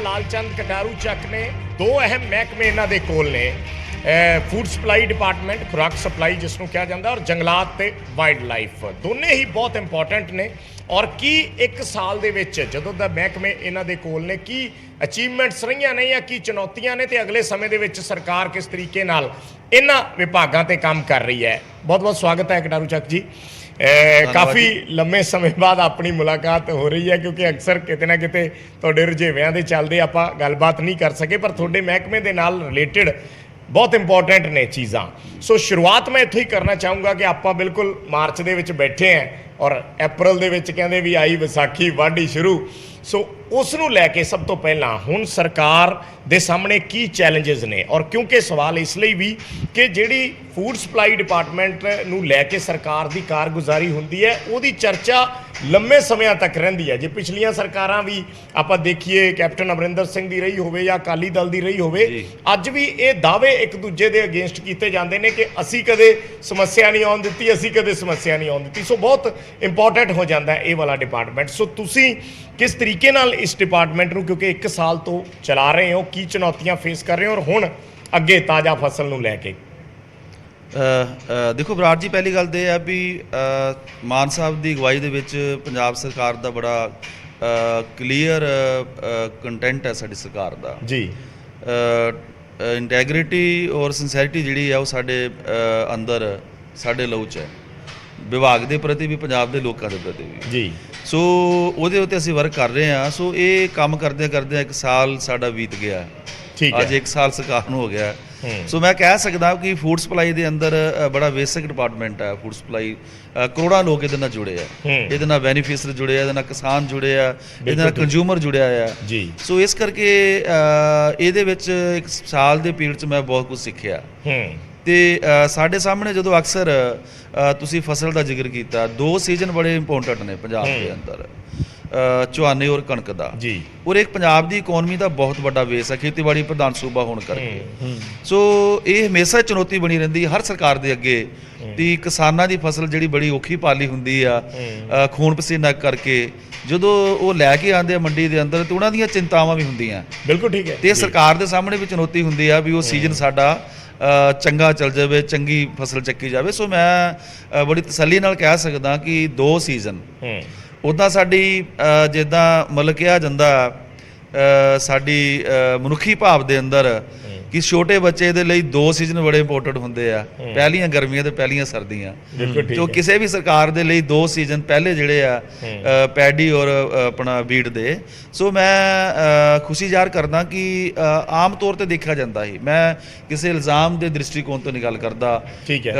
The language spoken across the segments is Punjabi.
ਲਾਲਚੰਦ ਕਟਾਰੂ ਚੱਕ ਨੇ। ਦੋ ਅਹਿਮ ਮਹਿਕਮੇ ਇਹਨਾਂ ਦੇ ਕੋਲ ਨੇ, ਫੂਡ ਸਪਲਾਈ ਡਿਪਾਰਟਮੈਂਟ, ਖੁਰਾਕ ਸਪਲਾਈ ਜਿਸ ਨੂੰ ਕਿਹਾ ਜਾਂਦਾ, ਔਰ ਜੰਗਲਾਤ ਤੇ ਵਾਈਲਡ ਲਾਈਫ। ਦੋਨੇ ਹੀ ਬਹੁਤ ਇੰਪੋਰਟੈਂਟ ਨੇ। ਔਰ ਕੀ ਇੱਕ ਸਾਲ ਦੇ ਵਿੱਚ ਜਦੋਂ ਦਾ ਮਹਿਕਮੇ ਇਹਨਾਂ ਦੇ ਕੋਲ ਨੇ, ਕੀ ਅਚੀਵਮੈਂਟਸ ਰਹੀਆਂ ਨੇ ਜਾਂ ਕੀ ਚੁਣੌਤੀਆਂ ਨੇ, ਤੇ ਅਗਲੇ ਸਮੇਂ ਦੇ ਵਿੱਚ ਸਰਕਾਰ ਕਿਸ ਤਰੀਕੇ ਨਾਲ ਇਹਨਾਂ ਵਿਭਾਗਾਂ ਤੇ ਕੰਮ ਕਰ ਰਹੀ ਹੈ। ਬਹੁਤ ਬਹੁਤ ਸਵਾਗਤ ਹੈ ਕਟਾਰੂ ਚੱਕ ਜੀ। ਕਾਫੀ ਲੰਮੇ ਸਮੇਂ ਬਾਅਦ ਆਪਣੀ ਮੁਲਾਕਾਤ ਹੋ ਰਹੀ ਹੈ, ਕਿਉਂਕਿ ਅਕਸਰ ਕਿਤੇ ਨਾ ਕਿਤੇ ਤੁਹਾਡੇ ਰੁਝੇਵਿਆਂ ਦੇ ਚੱਲਦੇ ਆਪਾਂ ਗੱਲਬਾਤ ਨਹੀਂ ਕਰ ਸਕੇ, ਪਰ ਤੁਹਾਡੇ ਮਹਿਕਮੇ ਦੇ ਨਾਲ ਰਿਲੇਟਡ ਬਹੁਤ ਇੰਪੋਰਟੈਂਟ ਨੇ ਚੀਜ਼ਾਂ। ਸੋ ਸ਼ੁਰੂਆਤ ਮੈਂ ਇੱਥੋਂ ਹੀ ਕਰਨਾ ਚਾਹੂੰਗਾ ਕਿ ਆਪਾਂ ਬਿਲਕੁਲ ਮਾਰਚ ਦੇ ਵਿੱਚ ਬੈਠੇ ਹਾਂ ਔਰ ਅਪ੍ਰੈਲ ਦੇ ਵਿੱਚ ਕਹਿੰਦੇ ਵੀ ਆਈ ਵਿਸਾਖੀ, ਵਾਢੀ ਸ਼ੁਰੂ। ਸੋ ਉਸ ਨੂੰ ਲੈ ਕੇ ਸਭ ਤੋਂ ਪਹਿਲਾਂ ਹੁਣ ਸਰਕਾਰ ਦੇ ਸਾਹਮਣੇ ਕੀ ਚੈਲੰਜਸ ਨੇ, ਔਰ ਕਿਉਂਕਿ ਸਵਾਲ ਇਸ ਲਈ ਵੀ ਕਿ ਜਿਹੜੀ ਫੂਡ ਸਪਲਾਈ ਡਿਪਾਰਟਮੈਂਟ ਨੂੰ ਲੈ ਕੇ ਸਰਕਾਰ ਦੀ ਕਾਰਗੁਜ਼ਾਰੀ ਹੁੰਦੀ ਹੈ, ਉਹਦੀ ਚਰਚਾ ਲੰਮੇ ਸਮਿਆਂ ਤੱਕ ਰਹਿੰਦੀ ਹੈ। ਜੇ ਪਿਛਲੀਆਂ ਸਰਕਾਰਾਂ ਵੀ ਆਪਾਂ ਦੇਖੀਏ, ਕੈਪਟਨ ਅਮਰਿੰਦਰ ਸਿੰਘ ਦੀ ਰਹੀ ਹੋਵੇ ਜਾਂ ਅਕਾਲੀ ਦਲ ਦੀ ਰਹੀ ਹੋਵੇ, ਅੱਜ ਵੀ ਇਹ ਦਾਅਵੇ ਇੱਕ ਦੂਜੇ ਦੇ ਅਗੇਂਸਟ ਕੀਤੇ ਜਾਂਦੇ ਨੇ ਕਿ ਅਸੀਂ ਕਦੇ ਸਮੱਸਿਆ ਨਹੀਂ ਆਉਣ ਦਿੱਤੀ, ਅਸੀਂ ਕਦੇ ਸਮੱਸਿਆ ਨਹੀਂ ਆਉਣ ਦਿੱਤੀ। ਸੋ ਬਹੁਤ ਇੰਪੋਰਟੈਂਟ ਹੋ ਜਾਂਦਾ ਇਹ ਵਾਲਾ ਡਿਪਾਰਟਮੈਂਟ। ਸੋ ਤੁਸੀਂ ਕਿਸ ਤਰੀਕੇ ਨਾਲ ਇਸ ਡਿਪਾਰਟਮੈਂਟ ਨੂੰ, ਕਿਉਂਕਿ 1 ਸਾਲ ਤੋਂ ਚਲਾ ਰਹੇ ਹੋ, ਕੀ ਚੁਣੌਤੀਆਂ ਫੇਸ ਕਰ ਰਹੇ ਹੋ, ਔਰ ਹੁਣ ਅੱਗੇ ਤਾਜ਼ਾ ਫਸਲ ਨੂੰ ਲੈ ਕੇ? ਦੇਖੋ ਬਰਾੜ ਜੀ, ਪਹਿਲੀ ਗੱਲ ਤਾਂ ਇਹ ਹੈ ਵੀ ਮਾਨ ਸਾਹਿਬ ਦੀ ਅਗਵਾਈ ਦੇ ਵਿੱਚ ਪੰਜਾਬ ਸਰਕਾਰ ਦਾ ਬੜਾ ਕਲੀਅਰ ਕੰਟੈਂਟ ਹੈ ਸਾਡੀ ਸਰਕਾਰ ਦਾ ਜੀ। ਇੰਟੈਗ੍ਰਿਟੀ ਔਰ ਸਿੰਸੈਰਿਟੀ ਜਿਹੜੀ ਹੈ ਉਹ ਸਾਡੇ ਅੰਦਰ, ਸਾਡੇ ਲਹੂ 'ਚ ਹੈ, ਵਿਭਾਗ ਦੇ ਪ੍ਰਤੀ ਵੀ, ਪੰਜਾਬ ਦੇ ਲੋਕਾਂ ਦੇ ਪ੍ਰਤੀ ਵੀ ਜੀ। ਸੋ ਉਹਦੇ ਉੱਤੇ ਅਸੀਂ ਵਰਕ ਕਰ ਰਹੇ ਹਾਂ। ਸੋ ਇਹ ਕੰਮ ਕਰਦਿਆਂ ਕਰਦਿਆਂ 1 ਸਾਲ ਸਾਡਾ ਬੀਤ ਗਿਆ। ਠੀਕ ਹੈ, ਅੱਜ 1 ਸਾਲ ਸਰਕਾਰ ਨੂੰ ਹੋ ਗਿਆ। ਸੋ ਮੈਂ ਕਹਿ ਸਕਦਾ ਕਿ ਫੂਡ ਸਪਲਾਈ ਦੇ ਅੰਦਰ ਬੜਾ ਬੇਸਿਕ ਡਿਪਾਰਟਮੈਂਟ ਹੈ ਫੂਡ ਸਪਲਾਈ। ਕਰੋੜਾਂ ਲੋਕ ਇਹਦੇ ਨਾਲ ਜੁੜੇ ਆ, ਇਹਦੇ ਨਾਲ ਬੈਨੀਫਿਸ਼ਰੀ ਜੁੜੇ ਆ, ਇਹਦੇ ਨਾਲ ਕਿਸਾਨ ਜੁੜੇ ਆ, ਇਹਦੇ ਨਾਲ ਕੰਜ਼ਿਊਮਰ ਜੁੜਿਆ ਆ ਜੀ। ਸੋ ਇਸ ਕਰਕੇ ਇਹਦੇ ਵਿੱਚ 1 ਸਾਲ ਦੇ ਪੀਰੀਅਡ 'ਚ ਮੈਂ ਬਹੁਤ ਕੁਝ ਸਿੱਖਿਆ। ਤੇ ਸਾਡੇ ਸਾਹਮਣੇ ਜਦੋਂ ਅਕਸਰ ਤੁਸੀਂ ਫਸਲ ਦਾ ਜ਼ਿਕਰ ਕੀਤਾ, 2 ਸੀਜ਼ਨ ਬੜੇ ਇੰਪੋਰਟੈਂਟ ਨੇ ਪੰਜਾਬ ਦੇ ਅੰਦਰ, ਝੋਨੇ ਔਰ ਕਣਕ ਦਾ ਜੀ। ਔਰ ਇੱਕ ਪੰਜਾਬ ਦੀ ਇਕੋਨਮੀ ਦਾ ਬਹੁਤ ਵੱਡਾ ਬੇਸ ਹੈ, ਖੇਤੀਬਾੜੀ ਪ੍ਰਧਾਨ ਸੂਬਾ ਹੋਣ ਕਰਕੇ। ਸੋ ਇਹ ਹਮੇਸ਼ਾ ਚੁਣੌਤੀ ਬਣੀ ਰਹਿੰਦੀ ਹਰ ਸਰਕਾਰ ਦੇ ਅੱਗੇ ਕਿ ਕਿਸਾਨਾਂ ਦੀ ਫਸਲ ਜਿਹੜੀ ਬੜੀ ਔਖੀ ਪਾਲੀ ਹੁੰਦੀ ਆ, ਖੂਨ ਪਸੀਨਾ ਕਰਕੇ ਜਦੋਂ ਉਹ ਲੈ ਕੇ ਆਉਂਦੇ ਆ ਮੰਡੀ ਦੇ ਅੰਦਰ, ਤੇ ਉਹਨਾਂ ਦੀਆਂ ਚਿੰਤਾਵਾਂ ਵੀ ਹੁੰਦੀਆਂ। ਬਿਲਕੁਲ ਠੀਕ ਹੈ। ਤੇ ਸਰਕਾਰ ਦੇ ਸਾਹਮਣੇ ਵੀ ਚੁਣੌਤੀ ਹੁੰਦੀ ਆ ਵੀ ਉਹ ਸੀਜ਼ਨ ਸਾਡਾ ਚੰਗਾ ਚੱਲ ਜਾਵੇ, ਚੰਗੀ ਫਸਲ ਚੱਕੀ ਜਾਵੇ। ਸੋ ਮੈਂ ਬੜੀ ਤਸੱਲੀ ਨਾਲ ਕਹਿ ਸਕਦਾ ਕਿ 2 ਸੀਜ਼ਨ ਉੱਦਾਂ ਸਾਡੀ ਜਿੱਦਾਂ ਮਤਲਬ ਕਿਹਾ ਜਾਂਦਾ ਸਾਡੀ ਮਨੁੱਖੀ ਭਾਵ ਦੇ ਅੰਦਰ ਕਿ ਛੋਟੇ ਬੱਚੇ ਦੇ ਲਈ 2 ਸੀਜ਼ਨ ਬੜੇ ਇੰਪੋਰਟੈਂਟ ਹੁੰਦੇ ਆ, ਪਹਿਲੀਆਂ ਗਰਮੀਆਂ ਤੇ ਪਹਿਲੀਆਂ ਸਰਦੀਆਂ। ਜੋ ਕਿਸੇ ਵੀ ਸਰਕਾਰ ਦੇ ਲਈ 2 ਸੀਜ਼ਨ ਪਹਿਲੇ ਜਿਹੜੇ ਆ ਪੈਡੀ ਔਰ ਆਪਣਾ ਵੀਟ ਦੇ। ਸੋ ਮੈਂ ਖੁਸ਼ੀ ਜ਼ਾਹਰ ਕਰਦਾ ਕਿ ਆਮ ਤੌਰ ਤੇ ਦੇਖਿਆ ਜਾਂਦਾ ਸੀ, ਮੈਂ ਕਿਸੇ ਇਲਜ਼ਾਮ ਦੇ ਦ੍ਰਿਸ਼ਟੀਕੋਣ ਤੋਂ ਨਹੀਂ ਗੱਲ ਕਰਦਾ। ਠੀਕ ਹੈ।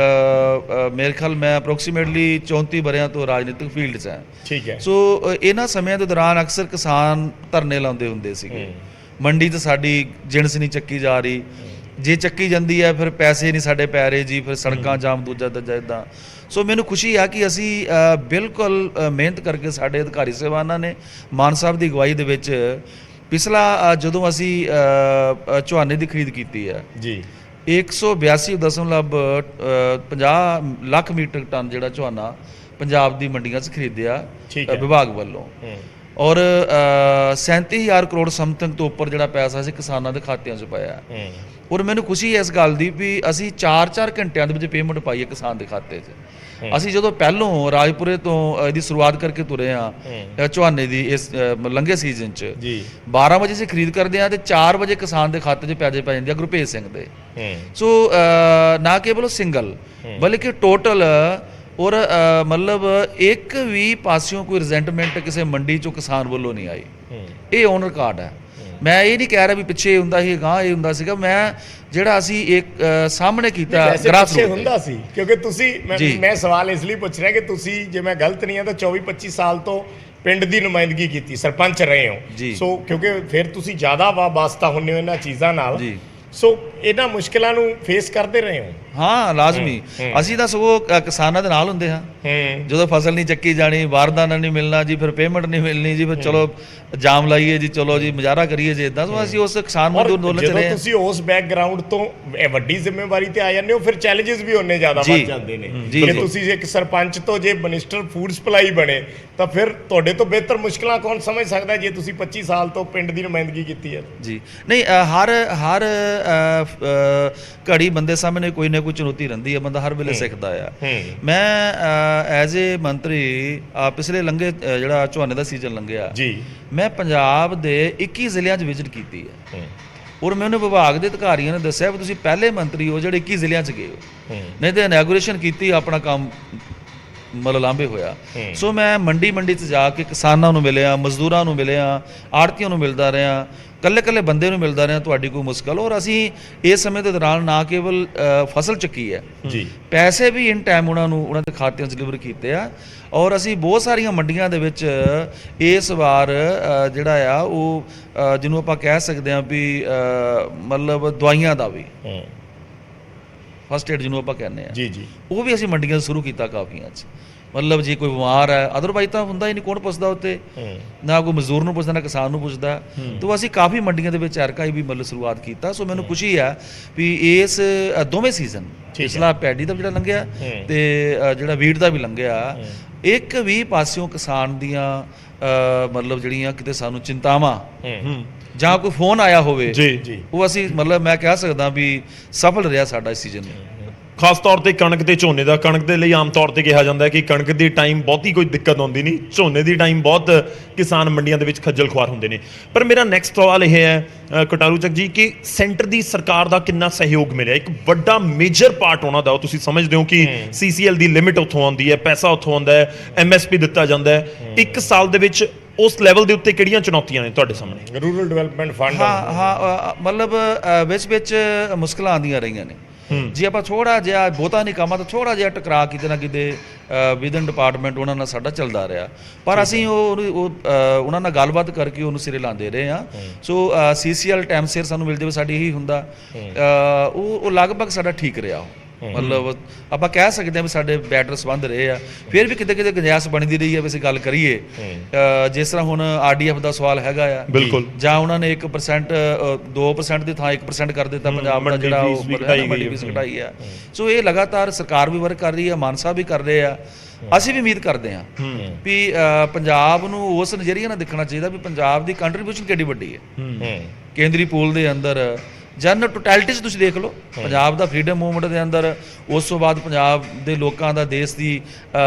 ਮੇਰੇ ਖਿਆਲ ਮੈਂ ਅਪਰੋਕਸੀਮੇਟਲੀ 34 ਵਰ੍ਹਿਆਂ ਤੋਂ ਰਾਜਨੀਤਿਕ ਫੀਲਡ 'ਚ ਹਾਂ। ਠੀਕ ਹੈ। ਸੋ ਇਹਨਾਂ ਸਮਿਆਂ ਦੇ ਦੌਰਾਨ ਅਕਸਰ ਕਿਸਾਨ ਧਰਨੇ ਲਾਉਂਦੇ ਹੁੰਦੇ ਸੀਗੇ, ਮੰਡੀ 'ਚ ਸਾਡੀ ਜਿਣਸ ਨਹੀਂ ਚੱਕੀ ਜਾ ਰਹੀ, ਜੇ ਚੱਕੀ ਜਾਂਦੀ ਹੈ ਫਿਰ ਪੈਸੇ ਨਹੀਂ ਸਾਡੇ ਪੈ ਰਹੇ ਜੀ, ਫਿਰ ਸੜਕਾਂ ਜਾਮ, ਦੂਜਾ ਤੀਜਾ ਇੱਦਾਂ। ਸੋ ਮੈਨੂੰ ਖੁਸ਼ੀ ਆ ਕਿ ਅਸੀਂ ਬਿਲਕੁਲ ਮਿਹਨਤ ਕਰਕੇ ਸਾਡੇ ਅਧਿਕਾਰੀ ਸਾਹਿਬਾਨਾਂ ਨੇ ਮਾਨ ਸਾਹਿਬ ਦੀ ਅਗਵਾਈ ਦੇ ਵਿੱਚ ਪਿਛਲਾ ਜਦੋਂ ਅਸੀਂ ਝੋਨੇ ਦੀ ਖਰੀਦ ਕੀਤੀ ਹੈ ਜੀ, 182.50 ਲੱਖ ਮੀਟਰ ਟਨ ਜਿਹੜਾ ਝੋਨਾ ਪੰਜਾਬ ਦੀ ਮੰਡੀਆਂ 'ਚ ਖਰੀਦਿਆ ਵਿਭਾਗ ਵੱਲੋਂ, ਔਰ 37,000 ਕਰੋੜ ਸਮਥਿੰਗ ਤੋਂ ਉੱਪਰ ਜਿਹੜਾ ਪੈਸਾ ਸੀ ਕਿਸਾਨਾਂ ਦੇ ਖਾਤਿਆਂ 'ਚ ਪਾਇਆ। ਔਰ ਮੈਨੂੰ ਖੁਸ਼ੀ ਹੈ ਇਸ ਗੱਲ ਦੀ ਵੀ ਅਸੀਂ 4-4 ਘੰਟਿਆਂ ਦੇ ਵਿੱਚ ਪੇਮੈਂਟ ਪਾਈ ਹੈ ਕਿਸਾਨ ਦੇ ਖਾਤੇ 'ਚ। ਅਸੀਂ ਜਦੋਂ ਪਹਿਲੋਂ ਰਾਜਪੁਰੇ ਤੋਂ ਇਹਦੀ ਸ਼ੁਰੂਆਤ ਕਰਕੇ ਤੁਰੇ ਹਾਂ ਝੋਨੇ ਦੀ ਇਸ ਲੰਘੇ ਸੀਜ਼ਨ 'ਚ, 12 ਵਜੇ ਅਸੀਂ ਖਰੀਦ ਕਰਦੇ ਹਾਂ ਤੇ 4 ਵਜੇ ਕਿਸਾਨ ਦੇ ਖਾਤੇ 'ਚ ਪੈਸੇ ਪੈ ਜਾਂਦੇ ਆ ਗੁਰਭੇਜ ਸਿੰਘ ਦੇ। ਸੋ ਨਾ ਕੇਵਲ ਸਿੰਗਲ ਬਲਕਿ ਟੋਟਲ, ਔਰ ਮਤਲਬ ਇੱਕ ਵੀ ਪਾਸਿਓਂ ਕੋਈ ਰਿਜ਼ੈਂਟਮੈਂਟ ਕਿਸੇ ਮੰਡੀ 'ਚੋਂ ਕਿਸਾਨ ਵੱਲੋਂ ਨਹੀਂ ਆਈ। ਇਹ ਔਨ ਰਿਕਾਰਡ ਹੈ। ਮੈਂ ਇਹ ਨਹੀਂ ਕਹਿ ਰਿਹਾ ਵੀ ਪਿੱਛੇ ਹੁੰਦਾ ਸੀ, ਗਾਂ ਇਹ ਹੁੰਦਾ ਸੀਗਾ। ਮੈਂ ਜਿਹੜਾ ਅਸੀਂ ਇੱਕ ਸਾਹਮਣੇ ਕੀਤਾ ਗ੍ਰਾਸ ਰੂਟ ਹੁੰਦਾ ਸੀ, ਕਿਉਂਕਿ ਤੁਸੀਂ, ਮੈਂ ਸਵਾਲ ਇਸ ਲਈ ਪੁੱਛ ਰਿਹਾ ਕਿ ਤੁਸੀਂ, ਜੇ ਮੈਂ ਗਲਤ ਨਹੀਂ ਹਾਂ ਤਾਂ 24-25 ਸਾਲ ਤੋਂ ਪਿੰਡ ਦੀ ਨੁਮਾਇੰਦਗੀ ਕੀਤੀ, ਸਰਪੰਚ ਰਹੇ ਹੋ। ਸੋ ਕਿਉਂਕਿ ਫਿਰ ਤੁਸੀਂ ਜ਼ਿਆਦਾ ਵਾਬਸਤਾ ਹੁੰਦੇ ਹੋ ਇਹਨਾਂ ਚੀਜ਼ਾਂ ਨਾਲ। ਸੋ ਇਹਨਾਂ ਮੁਸ਼ਕਿਲਾਂ ਨੂੰ ਫੇਸ ਕਰਦੇ ਰਹੇ ਹੋ? ਹਾਂ, ਲਾਜ਼ਮੀ। ਅਸੀਂ ਤਾਂ ਸਗੋਂ ਕਿਸਾਨਾਂ ਦੇ ਨਾਲ ਹੁੰਦੇ ਹਾਂ। ਜਦੋਂ ਫਸਲ ਨਹੀਂ ਚੱਕੀ ਜਾਣੀ, ਬਾਰਦਾਨਾ ਨਹੀਂ ਮਿਲਣਾ ਜੀ, ਫਿਰ ਪੇਮੈਂਟ ਨਹੀਂ ਮਿਲਣੀ ਜੀ, ਫਿਰ ਚਲੋ ਜਾਮ ਲਾਈਏ ਜੀ, ਚਲੋ ਜੀ ਮੁਜ਼ਾਹਰਾ ਕਰੀਏ ਜੀ, ਇਦਾਂ ਤੋਂ ਅਸੀਂ ਉਸ ਕਿਸਾਨ ਮਜ਼ਦੂਰ ਅੰਦੋਲਨ ਚ ਜਦੋਂ ਰਹੇ। ਤੁਸੀਂ ਉਸ ਬੈਕਗ੍ਰਾਉਂਡ ਤੋਂ ਇਹ ਵੱਡੀ ਜ਼ਿੰਮੇਵਾਰੀ ਤੇ ਆ ਜਾਂਦੇ ਹੋ, ਫਿਰ ਚੈਲੰਜਸ ਵੀ ਉਹਨੇ ਜ਼ਿਆਦਾ ਵੱਧ ਜਾਂਦੇ ਨੇ ਕਿ ਤੁਸੀਂ ਇੱਕ ਸਰਪੰਚ ਤੋਂ ਜੇ ਮਿਨਿਸਟਰ ਫੂਡ ਸਪਲਾਈ ਬਣੇ ਤਾਂ ਫਿਰ ਤੁਹਾਡੇ ਤੋਂ ਬਿਹਤਰ ਮੁਸ਼ਕਲਾਂ ਕੌਣ ਸਮਝ ਸਕਦਾ ਜੇ ਤੁਸੀਂ 25 ਸਾਲ ਤੋਂ ਪਿੰਡ ਦੀ ਨੁਮਾਇੰਦਗੀ ਕੀਤੀ ਹੈ ਜੀ। ਨਹੀਂ, ਹਰ ਘੜੀ ਬੰਦੇ ਸਾਹਮਣੇ ਕੋਈ ਨਾ ਕੋਈ ਚੁਣੌਤੀ ਰਹਿੰਦੀ ਹੈ, ਬੰਦਾ ਹਰ ਵੇਲੇ ਸਿੱਖਦਾ ਆ। ਮੈਂ ਐਜ਼ ਏ ਮੰਤਰੀ ਪਿਛਲੇ ਲੰਘੇ ਜਿਹੜਾ ਝੋਨੇ ਦਾ ਸੀਜ਼ਨ ਲੰਘਿਆ ਜੀ, ਮੈਂ ਪੰਜਾਬ ਦੇ 21 ਜ਼ਿਲ੍ਹਿਆਂ 'ਚ ਵਿਜ਼ਿਟ ਕੀਤੀ ਹੈ ਔਰ ਮੈਨੂੰ ਵਿਭਾਗ ਦੇ ਅਧਿਕਾਰੀਆਂ ਨੇ ਦੱਸਿਆ ਵੀ ਤੁਸੀਂ ਪਹਿਲੇ ਮੰਤਰੀ ਹੋ ਜਿਹੜੇ 21 ਜ਼ਿਲ੍ਹਿਆਂ 'ਚ ਗਏ ਹੋ, ਨਹੀਂ ਤੇ ਇਨੈਗੂਰੇਸ਼ਨ ਕੀਤੀ ਆਪਣਾ ਕੰਮ ਮਤਲਬ ਲਾਂਭੇ ਹੋਇਆ। ਸੋ ਮੈਂ ਮੰਡੀ 'ਚ ਜਾ ਕੇ ਕਿਸਾਨਾਂ ਨੂੰ ਮਿਲਿਆ, ਮਜ਼ਦੂਰਾਂ ਨੂੰ ਮਿਲਿਆ, ਆੜ੍ਹਤੀਆਂ ਨੂੰ ਮਿਲਦਾ ਰਿਹਾ, ਕੱਲੇ ਬੰਦੇ ਨੂੰ ਮਿਲਦਾ ਰਿਹਾ, ਤੁਹਾਡੀ ਕੋਈ ਮੁਸ਼ਕਲ। ਔਰ ਅਸੀਂ ਇਸ ਸਮੇਂ ਦੇ ਦੌਰਾਨ ਨਾ ਕੇਵਲ ਫਸਲ ਚੱਕੀ ਹੈ ਜੀ, ਪੈਸੇ ਵੀ ਇਨ ਟਾਈਮ ਉਹਨਾਂ ਦੇ ਖਾਤਿਆਂ 'ਚ ਡਿਲੀਵਰ ਕੀਤੇ ਆ। ਔਰ ਅਸੀਂ ਬਹੁਤ ਸਾਰੀਆਂ ਮੰਡੀਆਂ ਦੇ ਵਿੱਚ ਇਸ ਵਾਰ ਜਿਹੜਾ ਆ ਉਹ ਜਿਹਨੂੰ ਆਪਾਂ ਕਹਿ ਸਕਦੇ ਹਾਂ ਵੀ ਮਤਲਬ ਦਵਾਈਆਂ ਦਾ ਵੀ ਫਸਟ ਏਡ ਜਿਹਨੂੰ ਆਪਾਂ ਕਹਿੰਦੇ ਆ ਜੀ, ਉਹ ਵੀ ਅਸੀਂ ਮੰਡੀਆਂ 'ਚ ਸ਼ੁਰੂ ਕੀਤਾ ਕਾਫੀਆਂ 'ਚ। ਮਤਲਬ ਜੇ ਕੋਈ ਬਿਮਾਰ ਹੈ, ਅਦਰਵਾਈਜ਼ ਤਾਂ ਹੁੰਦਾ ਹੀ ਨਹੀਂ, ਕੌਣ ਪੁੱਛਦਾ ਉੱਤੇ, ਨਾ ਕੋਈ ਮਜ਼ਦੂਰ ਨੂੰ ਪੁੱਛਦਾ, ਨਾ ਕਿਸਾਨ ਨੂੰ ਪੁੱਛਦਾ। ਤਾਂ ਅਸੀਂ ਕਾਫੀ ਮੰਡੀਆਂ ਦੇ ਵਿੱਚ ਐਰਕਾਈ ਵੀ ਮਤਲਬ ਸ਼ੁਰੂਆਤ ਕੀਤਾ। ਸੋ ਮੈਨੂੰ ਖੁਸ਼ੀ ਹੈ ਵੀ ਇਸ ਦੋਵੇਂ ਸੀਜ਼ਨ, ਪਿਛਲਾ ਪੈਡੀ ਦਾ ਜਿਹੜਾ ਲੰਘਿਆ ਤੇ ਜਿਹੜਾ ਵੀਟ ਦਾ ਵੀ ਲੰਘਿਆ, ਇੱਕ ਵੀ ਪਾਸਿਓਂ ਕਿਸਾਨ ਦੀਆਂ ਮਤਲਬ ਜਿਹੜੀਆਂ ਕਿਤੇ ਸਾਨੂੰ ਚਿੰਤਾਵਾਂ ਜਾਂ ਕੋਈ ਫੋਨ ਆਇਆ ਹੋਵੇ ਉਹ ਅਸੀਂ ਮਤਲਬ ਮੈਂ ਕਹਿ ਸਕਦਾ ਵੀ ਸਫਲ ਰਿਹਾ ਸਾਡਾ ਇਸ ਸੀਜ਼ਨ। ਖਾਸ ਤੌਰ ਤੇ ਕਣਕ ਤੇ ਝੋਨੇ ਦਾ। ਕਣਕ ਦੇ ਲਈ ਆਮ ਤੌਰ ਤੇ ਕਿਹਾ ਜਾਂਦਾ ਹੈ ਕਿ ਕਣਕ ਦੀ ਟਾਈਮ ਬਹੁਤੀ ਕੋਈ ਦਿੱਕਤ ਆਉਂਦੀ ਨਹੀਂ, ਝੋਨੇ ਦੀ ਟਾਈਮ ਬਹੁਤ ਕਿਸਾਨ ਮੰਡੀਆਂ ਦੇ ਵਿੱਚ ਖੱਜਲ ਖੁਆਰ ਹੁੰਦੇ ਨੇ। ਪਰ ਮੇਰਾ ਨੈਕਸਟ ਸਵਾਲ ਇਹ ਹੈ ਕਟਾਰੂ ਚੱਕ ਜੀ ਕਿ ਸੈਂਟਰ ਦੀ ਸਰਕਾਰ ਦਾ ਕਿੰਨਾ ਸਹਿਯੋਗ ਮਿਲਿਆ? ਇੱਕ ਵੱਡਾ ਮੇਜਰ ਪਾਰਟ ਉਹਨਾਂ ਦਾ, ਉਹ ਤੁਸੀਂ ਸਮਝਦੇ ਹੋ ਕਿ CCL ਦੀ ਲਿਮਿਟ ਉੱਥੋਂ ਆਉਂਦੀ ਹੈ, ਪੈਸਾ ਉੱਥੋਂ ਆਉਂਦਾ ਹੈ, MSP ਦਿੱਤਾ ਜਾਂਦਾ ਹੈ। ਇੱਕ ਸਾਲ ਦੇ ਵਿੱਚ ਉਸ ਲੈਵਲ ਦੇ ਉੱਤੇ ਕਿਹੜੀਆਂ ਚੁਣੌਤੀਆਂ ਨੇ ਤੁਹਾਡੇ ਸਾਹਮਣੇ? ਰੂਰਲ ਡਿਵੈਲਪਮੈਂਟ ਫੰਡ ਮਤਲਬ ਵਿੱਚ ਮੁਸ਼ਕਲਾਂ ਆਉਂਦੀਆਂ ਰਹੀਆਂ ਨੇ। ਜੇ ਆਪਾਂ ਥੋੜਾ ਜਿਹਾ ਬਹੁਤਾ ਨਹੀਂ ਕੰਮ ਤਾਂ ਥੋੜਾ ਜਿਹਾ ਟਕਰਾ ਕਿਤੇ ਨਾ ਕਿਤੇ ਵਿਦਨ ਡਿਪਾਰਟਮੈਂਟ ਉਹਨਾਂ ਨਾਲ ਸਾਡਾ ਚੱਲਦਾ ਰਿਹਾ, ਪਰ ਅਸੀਂ ਉਹਨਾਂ ਨਾਲ ਗੱਲਬਾਤ ਕਰਕੇ ਉਹਨੂੰ ਸਿਰੇ ਲਾਉਂਦੇ ਰਹੇ ਹਾਂ। ਸੋ CCL ਟਾਈਮ ਸਿਰ ਸਾਨੂੰ ਮਿਲ ਜਾਵੇ, ਸਾਡੀ ਇਹੀ ਹੁੰਦਾ। ਉਹ ਲਗਭਗ ਸਾਡਾ ਠੀਕ ਰਿਹਾ। ਮਤਲਬ ਆਪਾਂ ਕਹਿ ਸਕਦੇ ਹਾਂ ਵੀ ਸਾਡੇ ਬੈਟਰ ਸੰਬੰਧ ਰਹੇ ਆ। ਫਿਰ ਵੀ ਕਿਤੇ ਗੁੰਜਾਇਸ਼ ਬਣਦੀ ਰਹੀ ਹੈ ਵੀ ਅਸੀਂ ਗੱਲ ਕਰੀਏ। ਜਿਸ ਤਰ੍ਹਾਂ ਹੁਣ RDF ਦਾ ਸਵਾਲ ਹੈਗਾ ਆ, ਬਿਲਕੁਲ, ਜਾਂ ਉਹਨਾਂ ਨੇ 1% 2% ਦੀ ਥਾਂ 1% ਕਰ ਦਿੱਤਾ ਪੰਜਾਬ ਦਾ ਜਿਹੜਾ ਉਹ ਮੰਡੀ ਫੀਸ ਘਟਾਈ ਆ। ਸੋ ਇਹ ਲਗਾਤਾਰ ਸਰਕਾਰ ਵੀ ਵਰਕ ਕਰ ਰਹੀ ਹੈ, ਮਾਨ ਸਾਹਿਬ ਵੀ ਕਰ ਰਹੇ ਆ। ਅਸੀਂ ਵੀ ਉਮੀਦ ਕਰਦੇ ਹਾਂ ਵੀ ਪੰਜਾਬ ਨੂੰ ਉਸ ਨਜ਼ਰੀਏ ਨਾਲ ਦੇਖਣਾ ਚਾਹੀਦਾ ਵੀ ਪੰਜਾਬ ਦੀ ਕੰਟਰੀਬਿਊਸ਼ਨ ਕਿੰਨੀ ਵੱਡੀ ਹੈ ਕੇਂਦਰੀ ਪੂਲ ਦੇ ਅੰਦਰ। ਜਨ ਟੋਟੈਲਿਟੀ 'ਚ ਤੁਸੀਂ ਦੇਖ ਲਓ ਪੰਜਾਬ ਦਾ ਫਰੀडम ਮੂਵਮੈਂਟ ਦੇ ਅੰਦਰ, ਉਸ ਤੋਂ ਬਾਅਦ ਪੰਜਾਬ ਦੇ ਲੋਕਾਂ ਦਾ ਦੇਸ਼ ਦੀ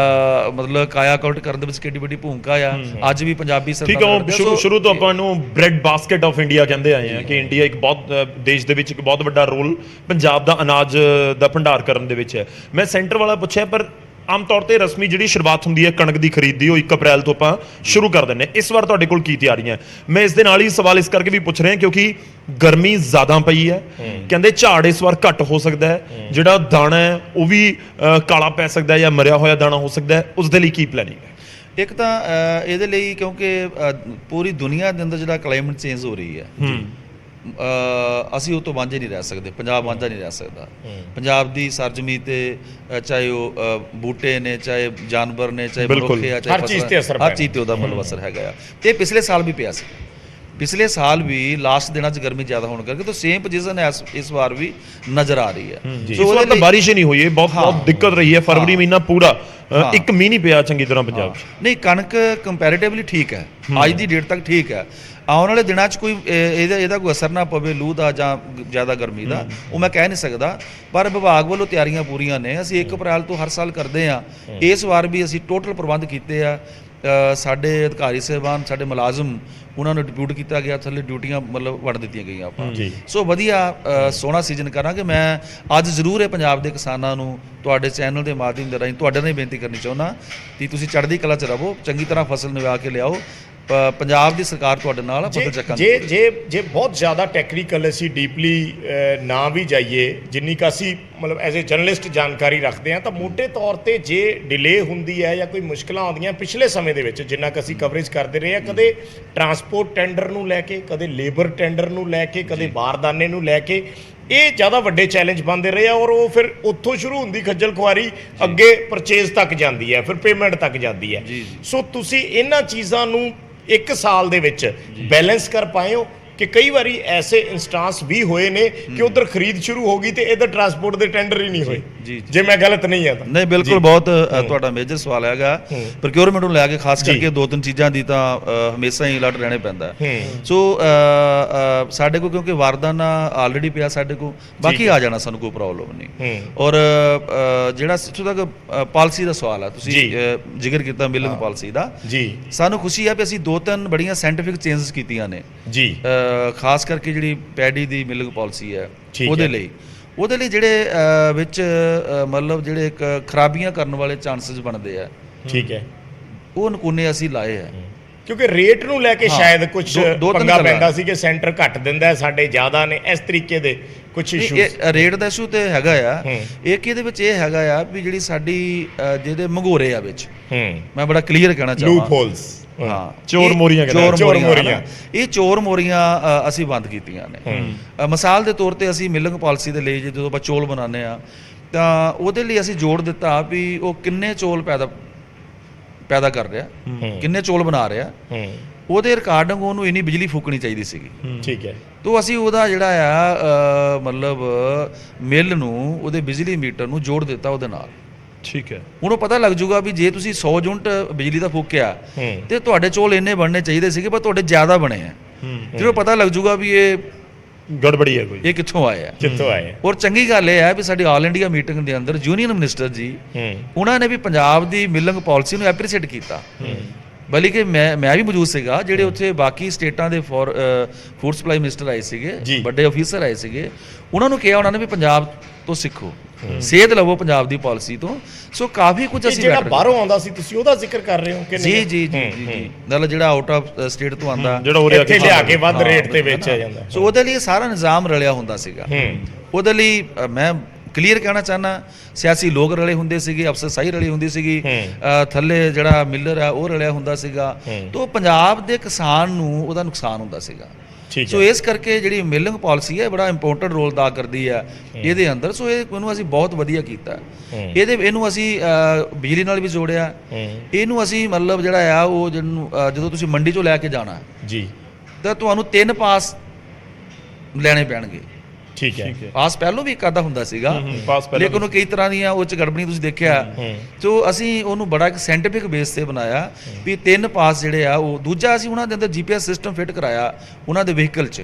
ਮਤਲਬ ਕਾਇਆ ਕਲਟ ਕਰਨ ਦੇ ਵਿੱਚ ਕਿੰਨੀ ਵੱਡੀ ਭੂਮਿਕਾ ਆ। ਅੱਜ ਵੀ ਪੰਜਾਬੀ ਸਰਕਾਰ ਸ਼ੁਰੂ ਤੋਂ ਆਪਾਂ ਨੂੰ ਬ੍ਰੈਡ ਬਾਸਕਟ ਆਫ ਇੰਡੀਆ ਕਹਿੰਦੇ ਆਏ ਆ ਕਿ ਇੰਡੀਆ ਇੱਕ ਬਹੁਤ ਦੇਸ਼ ਦੇ ਵਿੱਚ ਇੱਕ ਬਹੁਤ ਵੱਡਾ ਰੋਲ ਪੰਜਾਬ ਦਾ ਅਨਾਜ ਦਾ ਭੰਡਾਰ ਕਰਨ ਦੇ ਵਿੱਚ ਹੈ। ਮੈਂ ਸੈਂਟਰ ਵਾਲਾ ਪੁੱਛਿਆ, ਪਰ ਆਮ ਤੌਰ ਤੇ ਰਸਮੀ ਜਿਹੜੀ ਸ਼ੁਰੂਆਤ ਹੁੰਦੀ ਹੈ ਕਣਕ ਦੀ ਖਰੀਦ ਦੀ, ਉਹ 1 ਅਪ੍ਰੈਲ ਤੋਂ ਆਪਾਂ ਸ਼ੁਰੂ ਕਰ ਦਿੰਦੇ ਹਾਂ। ਇਸ ਵਾਰ ਤੁਹਾਡੇ ਕੋਲ ਕੀ ਤਿਆਰੀਆਂ? ਮੈਂ ਇਸ ਦੇ ਨਾਲ ਹੀ ਸਵਾਲ ਇਸ ਕਰਕੇ ਵੀ ਪੁੱਛ ਰਿਹਾ ਕਿਉਂਕਿ ਗਰਮੀ ਜ਼ਿਆਦਾ ਪਈ ਹੈ, ਕਹਿੰਦੇ ਝਾੜ ਇਸ ਵਾਰ ਘੱਟ ਹੋ ਸਕਦਾ ਹੈ, ਜਿਹੜਾ ਦਾਣਾ ਹੈ ਉਹ ਵੀ ਕਾਲਾ ਪੈ ਸਕਦਾ ਹੈ ਜਾਂ ਮਰਿਆ ਹੋਇਆ ਦਾਣਾ ਹੋ ਸਕਦਾ ਹੈ। ਉਸ ਦੇ ਲਈ ਕੀ ਪਲੈਨਿੰਗ ਹੈ? ਇੱਕ ਤਾਂ ਇਹਦੇ ਲਈ ਕਿਉਂਕਿ ਪੂਰੀ ਦੁਨੀਆ ਦੇ ਅੰਦਰ ਜਿਹੜਾ ਕਲਾਈਮੇਟ ਚੇਂਜ ਹੋ ਰਹੀ ਹੈ, ਅਸੀਂ ਉਹ ਤੋਂ ਵਾਂਝੇ ਨਹੀਂ ਰਹਿ ਸਕਦੇ, ਪੰਜਾਬ ਵਾਂਝਾ ਨਹੀਂ ਰਹਿ ਸਕਦਾ। ਪੰਜਾਬ ਦੀ ਸਰਜ਼ਮੀਨ ਤੇ ਚਾਹੇ ਉਹ ਬੂਟੇ ਨੇ, ਚਾਹੇ ਜਾਨਵਰ ਨੇ, ਚਾਹੇ ਮਨੁੱਖ ਆ, ਚਾਹੇ ਹਰ ਚੀਜ਼ ਤੇ ਉਹਦਾ ਮਤਲਬ ਅਸਰ ਹੈਗਾ ਆ। ਤੇ ਪਿਛਲੇ ਸਾਲ ਵੀ ਪਿਆ ਸੀ, ਪਿਛਲੇ ਸਾਲ ਵੀ ਲਾਸਟ ਦਿਨਾਂ 'ਚ ਗਰਮੀ ਜ਼ਿਆਦਾ ਹੋਣ ਕਰਕੇ ਤਾਂ ਸੇਮ ਪੋਜੀਸ਼ਨ ਇਸ ਵਾਰ ਵੀ ਨਜ਼ਰ ਆ ਰਹੀ ਹੈ। ਇਸ ਵਾਰ ਤਾਂ ਬਾਰਿਸ਼ ਹੀ ਨਹੀਂ ਹੋਈ ਹੈ, ਬਹੁਤ ਦਿੱਕਤ ਰਹੀ ਹੈ। ਫਰਵਰੀ ਮਹੀਨਾ ਪੂਰਾ ਇੱਕ ਮੀਂਹ ਨਹੀਂ ਪਿਆ ਚੰਗੀ ਤਰ੍ਹਾਂ ਪੰਜਾਬ 'ਚ। ਨਹੀਂ, ਕਣਕ ਕੰਪੈਰੀਟਿਵਲੀ ਠੀਕ ਹੈ, ਅੱਜ ਦੀ ਡੇਟ ਤੱਕ ਠੀਕ ਹੈ। ਆਉਣ ਵਾਲੇ ਦਿਨਾਂ 'ਚ ਕੋਈ ਇਹਦਾ ਕੋਈ ਅਸਰ ਨਾ ਪਵੇ ਲੂ ਦਾ ਜਾਂ ਜ਼ਿਆਦਾ ਗਰਮੀ ਦਾ, ਉਹ ਮੈਂ ਕਹਿ ਨਹੀਂ ਸਕਦਾ। ਪਰ ਵਿਭਾਗ ਵੱਲੋਂ ਤਿਆਰੀਆਂ ਪੂਰੀਆਂ ਨੇ। ਅਸੀਂ 1 ਅਪ੍ਰੈਲ ਤੋਂ ਹਰ ਸਾਲ ਕਰਦੇ ਹਾਂ। ਇਸ ਵਾਰ ਵੀ ਅਸੀਂ ਟੋਟਲ ਪ੍ਰਬੰਧ ਕੀਤੇ ਆ। ਸਾਡੇ ਅਧਿਕਾਰੀ ਸਾਹਿਬਾਨ, ਸਾਡੇ ਮੁਲਾਜ਼ਮ, ਉਹਨਾਂ ਨੂੰ ਡਿਪਿਊਟ ਕੀਤਾ ਗਿਆ, ਥੱਲੇ ਡਿਊਟੀਆਂ ਮਤਲਬ ਵੰਡ ਦਿੱਤੀਆਂ ਗਈਆਂ ਆਪਾਂ। ਸੋ ਵਧੀਆ ਸੋਹਣਾ ਸੀਜ਼ਨ ਕਰਾਂਗੇ। ਮੈਂ ਅੱਜ ਜ਼ਰੂਰ ਇਹ ਪੰਜਾਬ ਦੇ ਕਿਸਾਨਾਂ ਨੂੰ ਤੁਹਾਡੇ ਚੈਨਲ ਦੇ ਮਾਧਿਅਮ ਦੇ ਰਾਹੀਂ ਤੁਹਾਡੇ ਨਾਲ ਹੀ ਬੇਨਤੀ ਕਰਨੀ ਚਾਹੁੰਦਾ ਕਿ ਤੁਸੀਂ ਚੜ੍ਹਦੀ ਕਲਾ 'ਚ ਰਹੋ, ਚੰਗੀ ਤਰ੍ਹਾਂ ਫਸਲ ਨਿਵਾ ਕੇ ਲਿਆਓ। ਪੰਜਾਬ ਦੀ ਸਰਕਾਰ ਤੁਹਾਡੇ ਨਾਲ ਫਸਲ ਚੱਕਾਂਗੇ। ਜੇ ਬਹੁਤ ਜ਼ਿਆਦਾ ਟੈਕਨੀਕਲ ਅਸੀਂ ਡੀਪਲੀ ਨਾ ਵੀ ਜਾਈਏ, ਜਿੰਨੀ ਕੁ ਅਸੀਂ ਮਤਲਬ ਐਜ਼ ਏ ਜਰਨਲਿਸਟ ਜਾਣਕਾਰੀ ਰੱਖਦੇ ਹਾਂ ਤਾਂ ਮੋਟੇ ਤੌਰ ਤੇ ਜੇ ਡਿਲੇ ਹੁੰਦੀ ਹੈ ਜਾਂ ਕੋਈ ਮੁਸ਼ਕਲਾਂ ਆਉਂਦੀਆਂ ਪਿਛਲੇ ਸਮੇਂ ਦੇ ਵਿੱਚ ਜਿੰਨਾ ਕੁ ਅਸੀਂ ਕਵਰੇਜ ਕਰਦੇ ਰਹੇ ਹਾਂ, ਕਦੇ ਟਰਾਂਸਪੋਰਟ ਟੈਂਡਰ ਨੂੰ ਲੈ ਕੇ, ਕਦੇ ਲੇਬਰ ਟੈਂਡਰ ਨੂੰ ਲੈ ਕੇ, ਕਦੇ ਬਾਰਦਾਨੇ ਨੂੰ ਲੈ ਕੇ, ਇਹ ਜ਼ਿਆਦਾ ਵੱਡੇ ਚੈਲੰਜ ਬਣਦੇ ਰਹੇ ਆ ਔਰ ਉਹ ਫਿਰ ਉੱਥੋਂ ਸ਼ੁਰੂ ਹੁੰਦੀ ਖੱਜਲ ਖੁਆਰੀ ਅੱਗੇ ਪਰਚੇਜ਼ ਤੱਕ ਜਾਂਦੀ ਹੈ, ਫਿਰ ਪੇਮੈਂਟ ਤੱਕ ਜਾਂਦੀ ਹੈ। ਸੋ ਤੁਸੀਂ ਇਹਨਾਂ ਚੀਜ਼ਾਂ ਨੂੰ 1 ਸਾਲ ਦੇ ਵਿੱਚ ਬੈਲੈਂਸ ਕਰ ਪਾਏ ਹੋ ਕਿ ਕਈ ਵਾਰੀ ਐਸੇ ਇੰਸਟਾਂਸ ਵੀ ਹੋਏ ਨੇ ਕਿ ਉਧਰ ਖਰੀਦ ਸ਼ੁਰੂ ਹੋ ਗਈ ਤੇ ਇਧਰ ਟਰਾਂਸਪੋਰਟ ਦੇ ਟੈਂਡਰ ਹੀ ਨਹੀਂ ਹੋਏ, ਜੇ ਮੈਂ ਗਲਤ ਨਹੀਂ ਹਾਂ ਤਾਂ? ਨਹੀਂ, ਬਿਲਕੁਲ ਬਹੁਤ ਤੁਹਾਡਾ ਮੇਜਰ ਸਵਾਲ ਹੈਗਾ। ਪ੍ਰੋਕਿਉਰਮੈਂਟ ਨੂੰ ਲੈ ਕੇ ਖਾਸ ਕਰਕੇ 2-3 ਚੀਜ਼ਾਂ ਦੀ ਤਾਂ ਹਮੇਸ਼ਾ ਹੀ ਅਲਰਟ ਰਹਿਣੇ ਪੈਂਦਾ। ਸੋ ਸਾਡੇ ਕੋਲ ਕਿਉਂਕਿ ਵਾਰਦਾਨਾ ਆਲਰੇਡੀ ਪਿਆ ਸਾਡੇ ਕੋਲ, ਬਾਕੀ ਆ ਜਾਣਾ, ਸਾਨੂੰ ਕੋਈ ਪ੍ਰੋਬਲਮ ਨਹੀਂ। ਔਰ ਜਿਹੜਾ ਇੱਥੋਂ ਤੱਕ ਪਾਲਿਸੀ ਦਾ ਸਵਾਲ ਆ, ਤੁਸੀਂ ਜ਼ਿਕਰ ਕੀਤਾ ਮਿਲਕ ਪਾਲਿਸੀ ਦਾ, ਸਾਨੂੰ ਖੁਸ਼ੀ ਆ ਵੀ ਅਸੀਂ 2-3 ਬੜੀਆਂ ਸਾਇੰਟੀਫਿਕ ਚੇਂਜਸ ਕੀਤੀਆਂ ਨੇ ਜੀ, ਖਾਸ ਕਰਕੇ ਜਿਹੜੀ ਪੈਡੀ ਦੀ ਮਿਲਕ ਪਾਲਿਸੀ ਹੈ ਉਹਦੇ ਲਈ ਜਿਹੜੇ ਵਿੱਚ ਮਤਲਬ ਜਿਹੜੇ ਇੱਕ ਖਰਾਬੀਆਂ ਕਰਨ ਵਾਲੇ ਚਾਂਸਸ ਬਣਦੇ ਆ, ਠੀਕ ਹੈ, ਉਹ ਨਕੂਨੇ ਅਸੀਂ ਲਾਏ ਆ। ਕਿਉਂਕਿ ਰੇਟ ਨੂੰ ਲੈ ਕੇ ਸ਼ਾਇਦ ਕੁਝ ਪੰਗਾ ਪੈਂਦਾ ਸੀ ਕਿ ਸੈਂਟਰ ਘੱਟ ਦਿੰਦਾ ਹੈ, ਸਾਡੇ ਜ਼ਿਆਦਾ ਨੇ, ਇਸ ਤਰੀਕੇ ਦੇ ਕੁਝ ਇਸ਼ੂਜ਼। ਰੇਟ ਦਾ ਇਸ਼ੂ ਤੇ ਹੈਗਾ ਆ, ਇੱਕ ਇਹਦੇ ਵਿੱਚ ਇਹ ਹੈਗਾ ਆ ਵੀ ਜਿਹੜੀ ਸਾਡੀ ਜਿਹਦੇ ਮੰਗੋਰੇ ਆ ਵਿੱਚ, ਮੈਂ ਬੜਾ ਕਲੀਅਰ ਕਹਿਣਾ ਚਾਹਾਂ, ਲੂਪ ਹੋਲਸ, ਹਾਂ, ਚੋਰ ਮੋਰੀਆਂ, ਇਹ ਚੋਰ ਮੋਰੀਆਂ ਅਸੀਂ ਬੰਦ ਕੀਤੀਆਂ ਨੇ। ਮਿਸਾਲ ਦੇ ਤੌਰ ਤੇ ਅਸੀਂ ਮਿਲਕ ਪਾਲਿਸੀ ਦੇ ਲਈ ਜਦੋਂ ਆਪਾਂ ਚੌਲ ਬਣਾਉਂਦੇ ਆ ਤਾਂ ਉਹਦੇ ਲਈ ਅਸੀਂ ਜੋੜ ਦਿੱਤਾ ਵੀ ਉਹ ਕਿੰਨੇ ਚੌਲ ਪੈਦਾ ਕਰ ਰਿਹਾ, ਕਿੰਨੇ ਚੌਲ ਬਣਾ ਰਿਹਾ, ਉਹਦੇ ਰਿਕਾਰਡਿੰਗ ਉਹਨੂੰ ਇੰਨੀ ਬਿਜਲੀ ਫੂਕਣੀ ਚਾਹੀਦੀ ਸੀਗੀ, ਠੀਕ ਹੈ। ਤਾਂ ਅਸੀਂ ਉਹਦਾ ਜਿਹੜਾ ਆ ਮਤਲਬ ਮਿੱਲ ਨੂੰ, ਉਹਦੇ ਬਿਜਲੀ ਮੀਟਰ ਨੂੰ ਜੋੜ ਦਿੱਤਾ ਉਹਦੇ ਨਾਲ, ਠੀਕ ਹੈ। ਹੁਣ ਉਹ ਪਤਾ ਲੱਗ ਜੂਗਾ ਵੀ ਜੇ ਤੁਸੀਂ 100 ਯੂਨਿਟ ਬਿਜਲੀ ਦਾ ਫੂਕਿਆ ਤੇ ਤੁਹਾਡੇ ਚੌਲ ਇੰਨੇ ਬਣਨੇ ਚਾਹੀਦੇ ਸੀਗੇ ਪਰ ਤੁਹਾਡੇ ਜ਼ਿਆਦਾ ਬਣੇ ਆ। ਜਦੋਂ ਪਤਾ ਲੱਗ ਜੂਗਾ ਵੀ ਇਹ ਗੜਬੜੀ ਹੈ, ਕੋਈ ਇਹ ਕਿੱਥੋਂ ਆਇਆ। ਔਰ ਚੰਗੀ ਗੱਲ ਇਹ ਹੈ ਵੀ ਸਾਡੀ ਆਲ ਇੰਡੀਆ ਮੀਟਿੰਗ ਦੇ ਅੰਦਰ ਯੂਨੀਅਨ ਮਿਨਿਸਟਰ ਜੀ ਉਹਨਾਂ ਨੇ ਵੀ ਪੰਜਾਬ ਦੀ ਮਿਲਕ ਪਾਲਿਸੀ ਨੂੰ ਐਪਰੀਸ਼ੀਏਟ ਕੀਤਾ, ਬਲਕਿ ਮੈਂ ਵੀ ਮੌਜੂਦ ਸੀਗਾ। ਜਿਹੜੇ ਉੱਥੇ ਬਾਕੀ ਸਟੇਟਾਂ ਦੇ ਫੂਡ ਸਪਲਾਈ ਮਿਨਿਸਟਰ ਆਏ ਸੀਗੇ, ਵੱਡੇ ਅਫੀਸਰ ਆਏ ਸੀਗੇ, ਉਹਨਾਂ ਨੂੰ ਕਿਹਾ ਉਹਨਾਂ ਨੇ ਵੀ ਪੰਜਾਬ ਤੋਂ ਸਿੱਖੋ, ਸੇਧ ਲਵੋ ਪੰਜਾਬ ਦੀ ਪਾਲਿਸੀ ਤੋਂ। ਸੋ ਕਾਫੀ ਕੁਝ ਅਸੀਂ ਜਿਹੜਾ ਬਾਹਰੋਂ ਆਉਂਦਾ ਸੀ ਤੁਸੀਂ ਉਹਦਾ ਜ਼ਿਕਰ ਕਰ ਰਹੇ ਹੋ ਕਿ ਨਹੀਂ? ਜੀ ਨਾਲ ਜਿਹੜਾ ਆਊਟ ਆਫ ਸਟੇਟ ਤੋਂ ਆਂਦਾ, ਇੱਥੇ ਲਿਆ ਕੇ ਵੱਧ ਰੇਟ ਤੇ ਵੇਚਿਆ ਜਾਂਦਾ, ਸੋ ਉਹਦੇ ਲਈ ਸਾਰਾ ਨਿਜ਼ਾਮ ਰਲਿਆ ਹੁੰਦਾ ਸੀਗਾ। ਉਹਦੇ ਲਈ ਮੈਂ ਕਲੀਅਰ ਕਹਿਣਾ ਚਾਹੁੰਦਾ, ਸਿਆਸੀ ਲੋਕ ਰਲੇ ਹੁੰਦੇ ਸੀਗੇ, ਅਫਸਰਸ਼ਾਹੀ ਰਲੀ ਹੁੰਦੀ ਸੀਗੀ, ਥੱਲੇ ਜਿਹੜਾ ਮਿਲਰ ਆ ਉਹ ਰਲਿਆ ਹੁੰਦਾ ਸੀਗਾ, ਤਾਂ ਪੰਜਾਬ ਦੇ ਕਿਸਾਨ ਨੂੰ ਉਹਦਾ ਨੁਕਸਾਨ ਹੁੰਦਾ ਸੀਗਾ। ਸੋ ਇਸ ਕਰਕੇ ਜਿਹੜੀ ਮਿਲਕ ਪਾਲਿਸੀ ਹੈ ਬੜਾ ਇੰਪੋਰਟੈਂਟ ਰੋਲ ਅਦਾ ਕਰਦੀ ਹੈ ਇਹਦੇ ਅੰਦਰ। ਸੋ ਇਹਨੂੰ ਅਸੀਂ ਬਹੁਤ ਵਧੀਆ ਕੀਤਾ, ਇਹਨੂੰ ਅਸੀਂ ਬਿਜਲੀ ਨਾਲ ਵੀ ਜੋੜਿਆ, ਇਹਨੂੰ ਅਸੀਂ ਮਤਲਬ ਜਿਹੜਾ ਆ ਉਹ ਜਦੋਂ ਤੁਸੀਂ ਮੰਡੀ ਚੋਂ ਲੈ ਕੇ ਜਾਣਾ ਜੀ ਤਾਂ ਤੁਹਾਨੂੰ 3 ਪਾਸ ਲੈਣੇ ਪੈਣਗੇ, ਠੀਕ ਹੈ। ਪਾਸ ਪਹਿਲੋਂ ਵੀ ਇੱਕ ਆਧਾ ਹੁੰਦਾ ਸੀਗਾ, ਲੇਕਿਨ ਉਹ ਕਈ ਤਰ੍ਹਾਂ ਦੀਆਂ ਉਹ ਚ ਗੜਬੜੀ ਤੁਸੀਂ ਦੇਖਿਆ। ਸੋ ਅਸੀਂ ਉਹਨੂੰ ਬੜਾ ਇੱਕ ਸਾਇੰਟੀਫਿਕ ਬੇਸ ਤੇ ਬਣਾਇਆ ਵੀ 3 ਪਾਸ ਜਿਹੜੇ ਆ ਉਹ। ਦੂਜਾ ਅਸੀਂ ਉਹਨਾਂ ਦੇ ਅੰਦਰ GPS ਸਿਸਟਮ ਫਿੱਟ ਕਰਾਇਆ ਉਹਨਾਂ ਦੇ ਵਹੀਕਲ 'ਚ,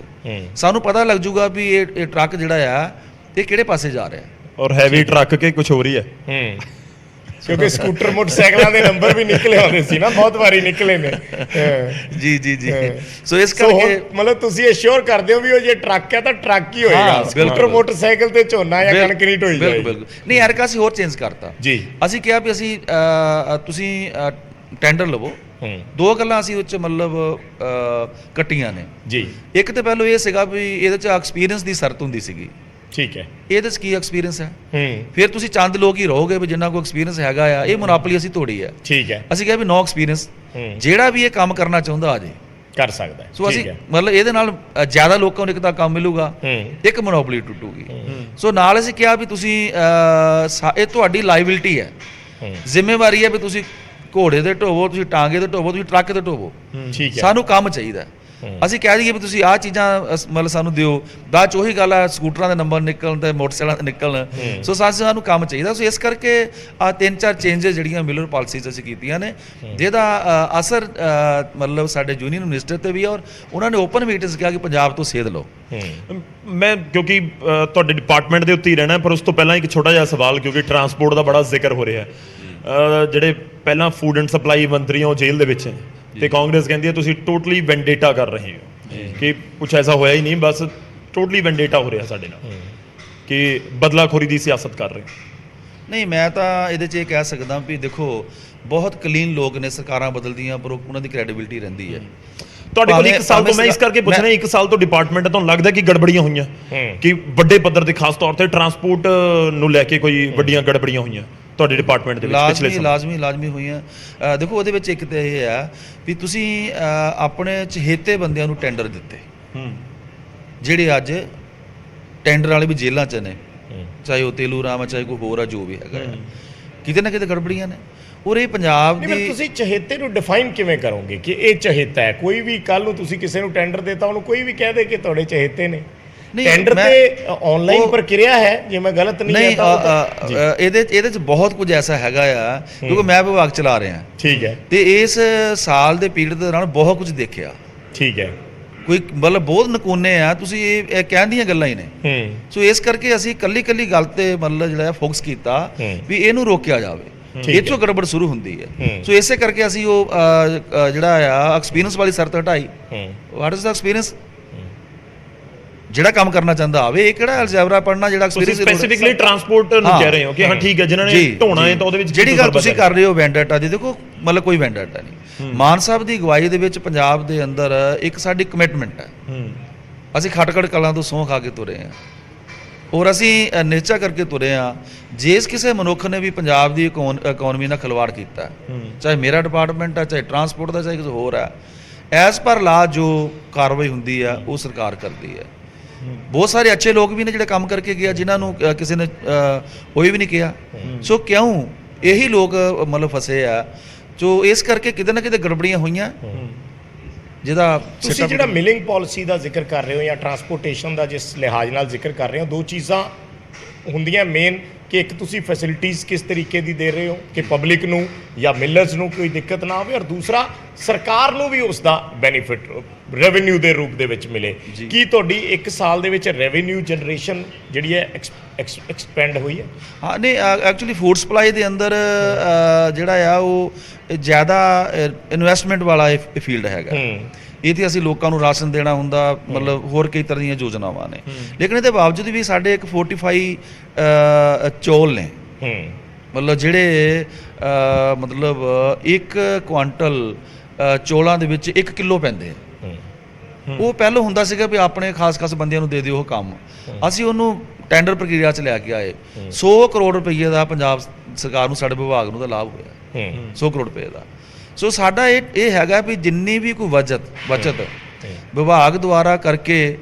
ਸਾਨੂੰ ਪਤਾ ਲੱਗ ਜੂਗਾ ਵੀ ਇਹ ਟਰੱਕ ਜਿਹੜਾ ਆ ਇਹ ਕਿਹੜੇ ਪਾਸੇ ਜਾ ਰਿਹਾ, ਔਰ ਹੈਵੀ ਟਰੱਕ ਕੇ ਕੁਝ ਹੋ ਰਹੀ ਹੈ। ਕਿਉਂਕਿ ਸਕੂਟਰ ਮੋਟਰਸਾਈਕਲਾਂ ਦੇ ਨੰਬਰ ਵੀ ਨਿਕਲੇ ਆਉਂਦੇ ਸੀ ਨਾ, ਬਹੁਤ ਵਾਰੀ ਨਿਕਲੇ ਨੇ। ਜੀ ਸੋ ਇਸ ਕਰਕੇ ਮਤਲਬ ਤੁਸੀਂ ਅਸ਼ੋਰ ਕਰਦੇ ਹੋ ਵੀ ਉਹ ਜੇ ਟਰੱਕ ਹੈ ਤਾਂ ਟਰੱਕ ਹੀ ਹੋਏਗਾ, ਸਕੂਟਰ ਮੋਟਰਸਾਈਕਲ ਤੇ ਝੋਨਾ ਜਾਂ ਕਣਕ ਨਹੀਂ ਢੋਈ ਜਾਏਗੀ। ਬਿਲਕੁਲ ਨਹੀਂ ਯਾਰ, ਅਸੀਂ ਹੋਰ ਚੇਂਜ ਕਰਤਾ ਜੀ। ਅਸੀਂ ਕਿਹਾ ਵੀ ਅਸੀਂ ਤੁਸੀਂ ਟੈਂਡਰ ਲਵੋ। 2 ਗੱਲਾਂ ਅਸੀਂ ਉਹ 'ਚ ਮਤਲਬ ਕੱਟੀਆਂ ਨੇ ਜੀ। ਇੱਕ ਤਾਂ ਪਹਿਲਾਂ ਇਹ ਸੀਗਾ ਵੀ ਇਹਦੇ 'ਚ ਐਕਸਪੀਰੀਅੰਸ ਦੀ ਸ਼ਰਤ ਹੁੰਦੀ ਸੀਗੀ, ਠੀਕ ਹੈ। ਇਹਦੇ 'ਚ ਕੀ ਐਕਸਪੀਰੀਅੰਸ ਹੈ, ਫਿਰ ਤੁਸੀਂ ਚੰਦ ਲੋਕ ਹੀ ਰਹੋਗੇ ਵੀ ਜਿੰਨਾ ਕੋਈ ਐਕਸਪੀਰੀਅੰਸ ਹੈਗਾ ਆ। ਇਹ ਮੋਨੋਪੋਲੀ ਅਸੀਂ ਤੋੜੀ ਹੈ, ਠੀਕ ਹੈ। ਅਸੀਂ ਕਿਹਾ ਵੀ ਨੋ ਐਕਸਪੀਰੀਅੰਸ, ਜਿਹੜਾ ਵੀ ਇਹ ਕੰਮ ਕਰਨਾ ਚਾਹੁੰਦਾ ਆ ਜੇ ਕਰ ਸਕਦਾ। ਸੋ ਅਸੀਂ ਮਤਲਬ ਇਹਦੇ ਨਾਲ ਜ਼ਿਆਦਾ ਲੋਕਾਂ ਨੂੰ ਇੱਕ ਤਾਂ ਕੰਮ ਮਿਲੂਗਾ, ਇੱਕ ਮੋਨੋਪੋਲੀ ਟੁੱਟੂਗੀ। ਸੋ ਨਾਲ ਅਸੀਂ ਕਿਹਾ ਵੀ ਤੁਸੀਂ ਇਹ ਤੁਹਾਡੀ ਲਾਇਬਿਲਿਟੀ ਹੈ, ਜ਼ਿੰਮੇਵਾਰੀ ਹੈ ਵੀ ਤੁਸੀਂ ਘੋੜੇ ਤੇ ਢੋਵੋ, ਤੁਸੀਂ ਟਾਂਗੇ ਤੇ ਢੋਵੋ, ਤੁਸੀਂ ਟਰੱਕ ਤੇ ਢੋਵੋ, ਸਾਨੂੰ ਕੰਮ ਚਾਹੀਦਾ। ਅਸੀਂ ਕਹਿ ਦਈਏ ਵੀ ਤੁਸੀਂ ਆਹ ਚੀਜ਼ਾਂ ਮਤਲਬ ਸਾਨੂੰ ਦਿਓ, ਬਾਅਦ 'ਚ ਉਹੀ ਗੱਲ ਆ ਸਕੂਟਰਾਂ ਦੇ ਨੰਬਰ ਨਿਕਲਣ ਤੇ ਮੋਟਰਸਾਈਕਲਾਂ ਦੇ ਨਿਕਲਣ। ਸੋ ਸਾਨੂੰ ਕੰਮ ਚਾਹੀਦਾ। ਸੋ ਇਸ ਕਰਕੇ ਆਹ 3-4 ਚੇਂਜਸ ਜਿਹੜੀਆਂ ਮਿਲਰ ਪਾਲਿਸੀ 'ਚ ਅਸੀਂ ਕੀਤੀਆਂ ਨੇ, ਜਿਹਦਾ ਅਸਰ ਮਤਲਬ ਸਾਡੇ ਯੂਨੀਅਨ ਮਿਨਿਸਟਰ ਤੇ ਵੀ, ਔਰ ਉਹਨਾਂ ਨੇ ਓਪਨ ਮੀਟਿੰਗਸ ਕਿਹਾ ਕਿ ਪੰਜਾਬ ਤੋਂ ਸੇਧ ਲਓ। ਮੈਂ ਕਿਉਂਕਿ ਤੁਹਾਡੇ ਡਿਪਾਰਟਮੈਂਟ ਦੇ ਉੱਤੇ ਹੀ ਰਹਿਣਾ, ਪਰ ਉਸ ਤੋਂ ਪਹਿਲਾਂ ਇੱਕ ਛੋਟਾ ਜਿਹਾ ਸਵਾਲ, ਕਿਉਂਕਿ ਟਰਾਂਸਪੋਰਟ ਦਾ ਬੜਾ ਜ਼ਿਕਰ ਹੋ ਰਿਹਾ। ਜਿਹੜੇ ਪਹਿਲਾਂ ਫੂਡ ਐਂਡ ਸਪਲਾਈ ਮੰਤਰੀ ਉਹ ਜੇਲ੍ਹ ਦੇ ਵਿੱਚ ਹੈ ਤੇ ਕਾਂਗਰਸ ਕਹਿੰਦੀ ਹੈ ਤੁਸੀਂ ਟੋਟਲੀ ਵੈਂਡੇਟਾ ਕਰ ਰਹੇ ਹੋ, ਕਿ ਕੁਝ ਐਸਾ ਹੋਇਆ ਹੀ ਨਹੀਂ, ਬਸ ਟੋਟਲੀ ਵੈਂਡੇਟਾ ਹੋ ਰਿਹਾ ਸਾਡੇ ਨਾਲ, ਕਿ ਬਦਲਾਖੋਰੀ ਦੀ ਸਿਆਸਤ ਕਰ ਰਹੇ। ਨਹੀਂ, ਮੈਂ ਤਾਂ ਇਹਦੇ 'ਚ ਇਹ ਕਹਿ ਸਕਦਾ ਵੀ ਦੇਖੋ ਬਹੁਤ ਕਲੀਨ ਲੋਕ ਨੇ, ਸਰਕਾਰਾਂ ਬਦਲਦੀਆਂ ਪਰ ਉਹਨਾਂ ਦੀ ਕ੍ਰੈਡੀਬਿਲਿਟੀ ਰਹਿੰਦੀ ਹੈ। ਤੁਹਾਡੇ ਕੋਲ 1 ਸਾਲ ਤੋਂ ਮੈਂ ਇਸ ਕਰਕੇ ਪੁੱਛ ਮੈਂ- ਰਿਹਾ 1 ਸਾਲ ਤੋਂ ਡਿਪਾਰਟਮੈਂਟ ਹੈ, ਤੁਹਾਨੂੰ ਲੱਗਦਾ ਕਿ ਗੜਬੜੀਆਂ ਹੋਈਆਂ ਕਿ ਵੱਡੇ ਪੱਧਰ ਤੇ ਖਾਸ ਤੌਰ ਤੇ ਟਰਾਂਸਪੋਰਟ ਨੂੰ ਲੈ ਕੇ ਕੋਈ ਵੱਡੀਆਂ ਗੜਬੜੀਆਂ ਹੋਈਆਂ ਤੁਹਾਡੇ ਡਿਪਾਰਟਮੈਂਟ ਦੇ ਵਿੱਚ ਪਿਛਲੇ ਸਮੇਂ? ਲਾਜ਼ਮੀ ਹੋਈਆਂ। ਦੇਖੋ ਉਹਦੇ ਵਿੱਚ ਇੱਕ ਤਾਂ ਇਹ ਆ ਵੀ ਤੁਸੀਂ ਆਪਣੇ ਚਹੇਤੇ ਬੰਦਿਆਂ ਨੂੰ ਟੈਂਡਰ ਦਿੱਤੇ ਜਿਹੜੇ ਅੱਜ ਟੈਂਡਰ ਵਾਲੇ ਵੀ ਜੇਲ੍ਹਾਂ 'ਚ ਨੇ, ਚਾਹੇ ਉਹ ਤੇਲੂ ਰਾਮ ਆ, ਚਾਹੇ ਕੋਈ ਹੋਰ ਆ, ਜੋ ਵੀ ਹੈਗਾ ਆ, ਕਿਤੇ ਨਾ ਕਿਤੇ ਗੜਬੜੀਆਂ ਨੇ। ਔਰ ਇਹ ਪੰਜਾਬ ਨਹੀਂ, ਦੀ ਤੁਸੀਂ ਚਹੇਤੇ ਨੂੰ ਡਿਫਾਈਨ ਕਿਵੇਂ ਕਰੋਗੇ ਕਿ ਇਹ ਚਹੇਤਾ ਹੈ? ਕੋਈ ਵੀ ਕੱਲ ਨੂੰ ਤੁਸੀਂ ਕਿਸੇ ਨੂੰ ਟੈਂਡਰ ਦੇਤਾ, ਉਹਨੂੰ ਕੋਈ ਵੀ ਕਹਿ ਦੇ ਕਿ ਤੁਹਾਡੇ ਚਹੇਤੇ ਨੇ। ਟੈਂਡਰ ਤੇ ਆਨਲਾਈਨ ਪ੍ਰਕਿਰਿਆ ਹੈ, ਜੇ ਮੈਂ ਗਲਤ ਨਹੀਂ ਨਹੀਂ ਤਾਂ ਇਹਦੇ 'ਚ ਬਹੁਤ ਕੁਝ ਐਸਾ ਹੈਗਾ ਆ, ਕਿਉਂਕਿ ਮੈਂ ਵਿਭਾਗ ਚਲਾ ਰਿਹਾ ਠੀਕ ਹੈ, ਤੇ ਇਸ ਸਾਲ ਦੇ ਪੀਰੀਅਡ ਦੇ ਦੌਰਾਨ ਬਹੁਤ ਕੁਝ ਦੇਖਿਆ। ਠੀਕ ਹੈ। ਕੋਈ ਮਤਲਬ ਬਹੁਤ ਨਕੂਨੇ ਆ, ਤੁਸੀਂ ਇਹ ਕਹਿਣ ਦੀਆਂ ਗੱਲਾਂ ਹੀ ਨੇ। ਸੋ ਇਸ ਕਰਕੇ ਅਸੀਂ ਕੱਲੀ ਗੱਲ ਤੇ ਮਤਲਬ ਜਿਹੜਾ ਫੋਕਸ ਕੀਤਾ ਵੀ ਇਹਨੂੰ ਰੋਕਿਆ ਜਾਵੇ, ਇੱਥੋਂ ਗੜਬੜ ਸ਼ੁਰੂ ਹੁੰਦੀ ਹੈ। ਸੋ ਇਸੇ ਕਰਕੇ ਅਸੀਂ ਉਹ ਜਿਹੜਾ ਆ ਐਕਸਪੀਰੀਅੰਸ ਵਾਲੀ ਸ਼ਰਤ ਹਟਾਈ। What is the experience? ਜਿਹੜਾ ਕੰਮ ਕਰਨਾ ਚਾਹੁੰਦਾ ਹੋਵੇ, ਇਹ ਕਿਹੜਾ ਅਲਜੈਬਰਾ ਪੜ੍ਹਨਾ ਜਿਹੜਾ ਤੁਸੀਂ ਐਕਸਪੀਰੀਅੰਸ ਸਪੈਸੀਫਿਕਲੀ ਟਰਾਂਸਪੋਰਟ ਨੂੰ ਕਹਿ ਰਹੇ ਹੋ ਕਿ ਹਾਂ ਠੀਕ ਹੈ, ਜਿਨ੍ਹਾਂ ਨੇ ਢੋਣਾ ਹੈ ਤਾਂ ਉਹਦੇ ਵਿੱਚ ਜਿਹੜੀ ਗੱਲ ਤੁਸੀਂ ਕਰ ਰਹੇ ਹੋ ਵੈਂਡਾਟਾ ਦੀ, ਦੇਖੋ ਮਤਲਬ ਕੋਈ ਵੈਂਡਾਟਾ ਨਹੀਂ। ਮਾਨ ਸਾਹਿਬ ਦੀ ਅਗਵਾਈ ਦੇ ਵਿੱਚ ਪੰਜਾਬ ਦੇ ਅੰਦਰ ਇੱਕ ਸਾਡੀ ਕਮਿਟਮੈਂਟ ਹੈ। ਅਸੀਂ ਖਟਕੜ ਕਲਾਂ ਤੋਂ ਸਹੁੰ ਖਾ ਕੇ ਤੁਰੇ ਹਾਂ ਔਰ ਅਸੀਂ ਨਿਸ਼ਚਾ ਕਰਕੇ ਤੁਰੇ ਹਾਂ, ਜਿਸ ਕਿਸੇ ਮਨੁੱਖ ਨੇ ਵੀ ਪੰਜਾਬ ਦੀ ਇਕਨੋਮੀ ਨਾਲ ਖਿਲਵਾੜ ਕੀਤਾ, ਚਾਹੇ ਮੇਰਾ ਡਿਪਾਰਟਮੈਂਟ ਹੈ, ਚਾਹੇ ਟਰਾਂਸਪੋਰਟ ਦਾ, ਚਾਹੇ ਕਿਸੇ ਹੋਰ ਹੈ, ਐਸ ਪਰ ਲਾ ਜੋ ਕਾਰਵਾਈ ਹੁੰਦੀ ਆ ਉਹ ਸਰਕਾਰ ਕਰਦੀ ਹੈ। ਬਹੁਤ ਸਾਰੇ ਅੱਛੇ ਲੋਕ ਵੀ ਨੇ ਜਿਹੜੇ ਕੰਮ ਕਰਕੇ ਗਿਆ, ਜਿਨ੍ਹਾਂ ਨੂੰ ਕਿਸੇ ਨੇ ਕੋਈ ਵੀ ਨਹੀਂ ਕਿਹਾ। ਸੋ ਕਿਉਂ ਇਹੀ ਲੋਕ ਮਤਲਬ ਫਸੇ ਆ? ਜੋ ਇਸ ਕਰਕੇ ਕਿਤੇ ਨਾ ਕਿਤੇ ਗੜਬੜੀਆਂ ਹੋਈਆਂ, ਜਿਹਦਾ ਤੁਸੀਂ ਜਿਹੜਾ ਮਿਲਿੰਗ ਪਾਲਿਸੀ ਦਾ ਜ਼ਿਕਰ ਕਰ ਰਹੇ ਹੋ ਜਾਂ ਟਰਾਂਸਪੋਰਟੇਸ਼ਨ ਦਾ ਜਿਸ ਲਿਹਾਜ਼ ਨਾਲ ਜ਼ਿਕਰ ਕਰ ਰਹੇ ਹੋ, ਦੋ ਚੀਜ਼ਾਂ ਹੁੰਦੀਆਂ ਮੇਨ ਕਿ ਇੱਕ ਤੁਸੀਂ ਫੈਸਿਲਿਟੀਜ਼ ਕਿਸ ਤਰੀਕੇ ਦੀ ਦੇ ਰਹੇ ਹੋ ਕਿ ਪਬਲਿਕ ਨੂੰ ਜਾਂ ਮਿਲਰਸ ਨੂੰ ਕੋਈ ਦਿੱਕਤ ਨਾ ਆਵੇ, ਔਰ ਦੂਸਰਾ ਸਰਕਾਰ ਨੂੰ ਵੀ ਉਸ ਦਾ ਬੈਨੀਫਿਟ ਰੈਵਨਿਊ ਦੇ ਰੂਪ ਦੇ ਵਿੱਚ ਮਿਲੇ। ਕੀ ਤੁਹਾਡੀ 1 ਸਾਲ ਦੇ ਵਿੱਚ ਰੈਵਨਿਊ ਜਨਰੇਸ਼ਨ ਜਿਹੜੀ ਹੈ ਐਕਸਪੈਂਡ ਹੋਈ ਹੈ? ਹਾਂ, ਨਹੀਂ ਐਕਚੁਅਲੀ ਫੂਡ ਸਪਲਾਈ ਦੇ ਅੰਦਰ ਜਿਹੜਾ ਆ ਉਹ ਜ਼ਿਆਦਾ ਇਨਵੈਸਟਮੈਂਟ ਵਾਲਾ ਇਹ ਫੀਲਡ ਹੈਗਾ। ਇਹ ਤੇ ਅਸੀਂ ਲੋਕਾਂ ਨੂੰ ਰਾਸ਼ਨ ਦੇਣਾ ਹੁੰਦਾ, ਮਤਲਬ ਹੋਰ ਕਈ ਤਰ੍ਹਾਂ ਦੀਆਂ ਯੋਜਨਾਵਾਂ ਨੇ, ਲੇਕਿਨ ਇਹਦੇ ਬਾਵਜੂਦ ਵੀ ਸਾਡੇ ਇੱਕ 45 ਚੌਲ ਨੇ, ਮਤਲਬ ਜਿਹੜੇ ਮਤਲਬ 1 ਕੁਆਂਟਲ ਚੌਲਾਂ ਦੇ ਵਿੱਚ 1 ਕਿਲੋ ਪੈਂਦੇ ਆ। ਉਹ ਪਹਿਲਾਂ ਹੁੰਦਾ ਸੀਗਾ ਵੀ ਆਪਣੇ ਖਾਸ ਬੰਦਿਆਂ ਨੂੰ ਦੇ ਦਿਓ ਉਹ ਕੰਮ, ਅਸੀਂ ਉਹਨੂੰ ਟੈਂਡਰ ਪ੍ਰਕਿਰਿਆ 'ਚ ਲੈ ਕੇ ਆਏ। 100 ਕਰੋੜ ਰੁਪਏ ਦਾ ਪੰਜਾਬ ਸਰਕਾਰ ਨੂੰ, ਸਾਡੇ ਵਿਭਾਗ ਨੂੰ ਦਾ ਲਾਭ ਹੋਇਆ, 100 ਕਰੋੜ ਰੁਪਏ ਦਾ। ਸੋ ਸਾਡਾ ਇਹ ਹੈਗਾ ਵੀ ਜਿੰਨੀ ਵੀ ਕੋਈ ਬਚਤ ਵਿਭਾਗ ਦੁਆਰਾ ਕਰਕੇ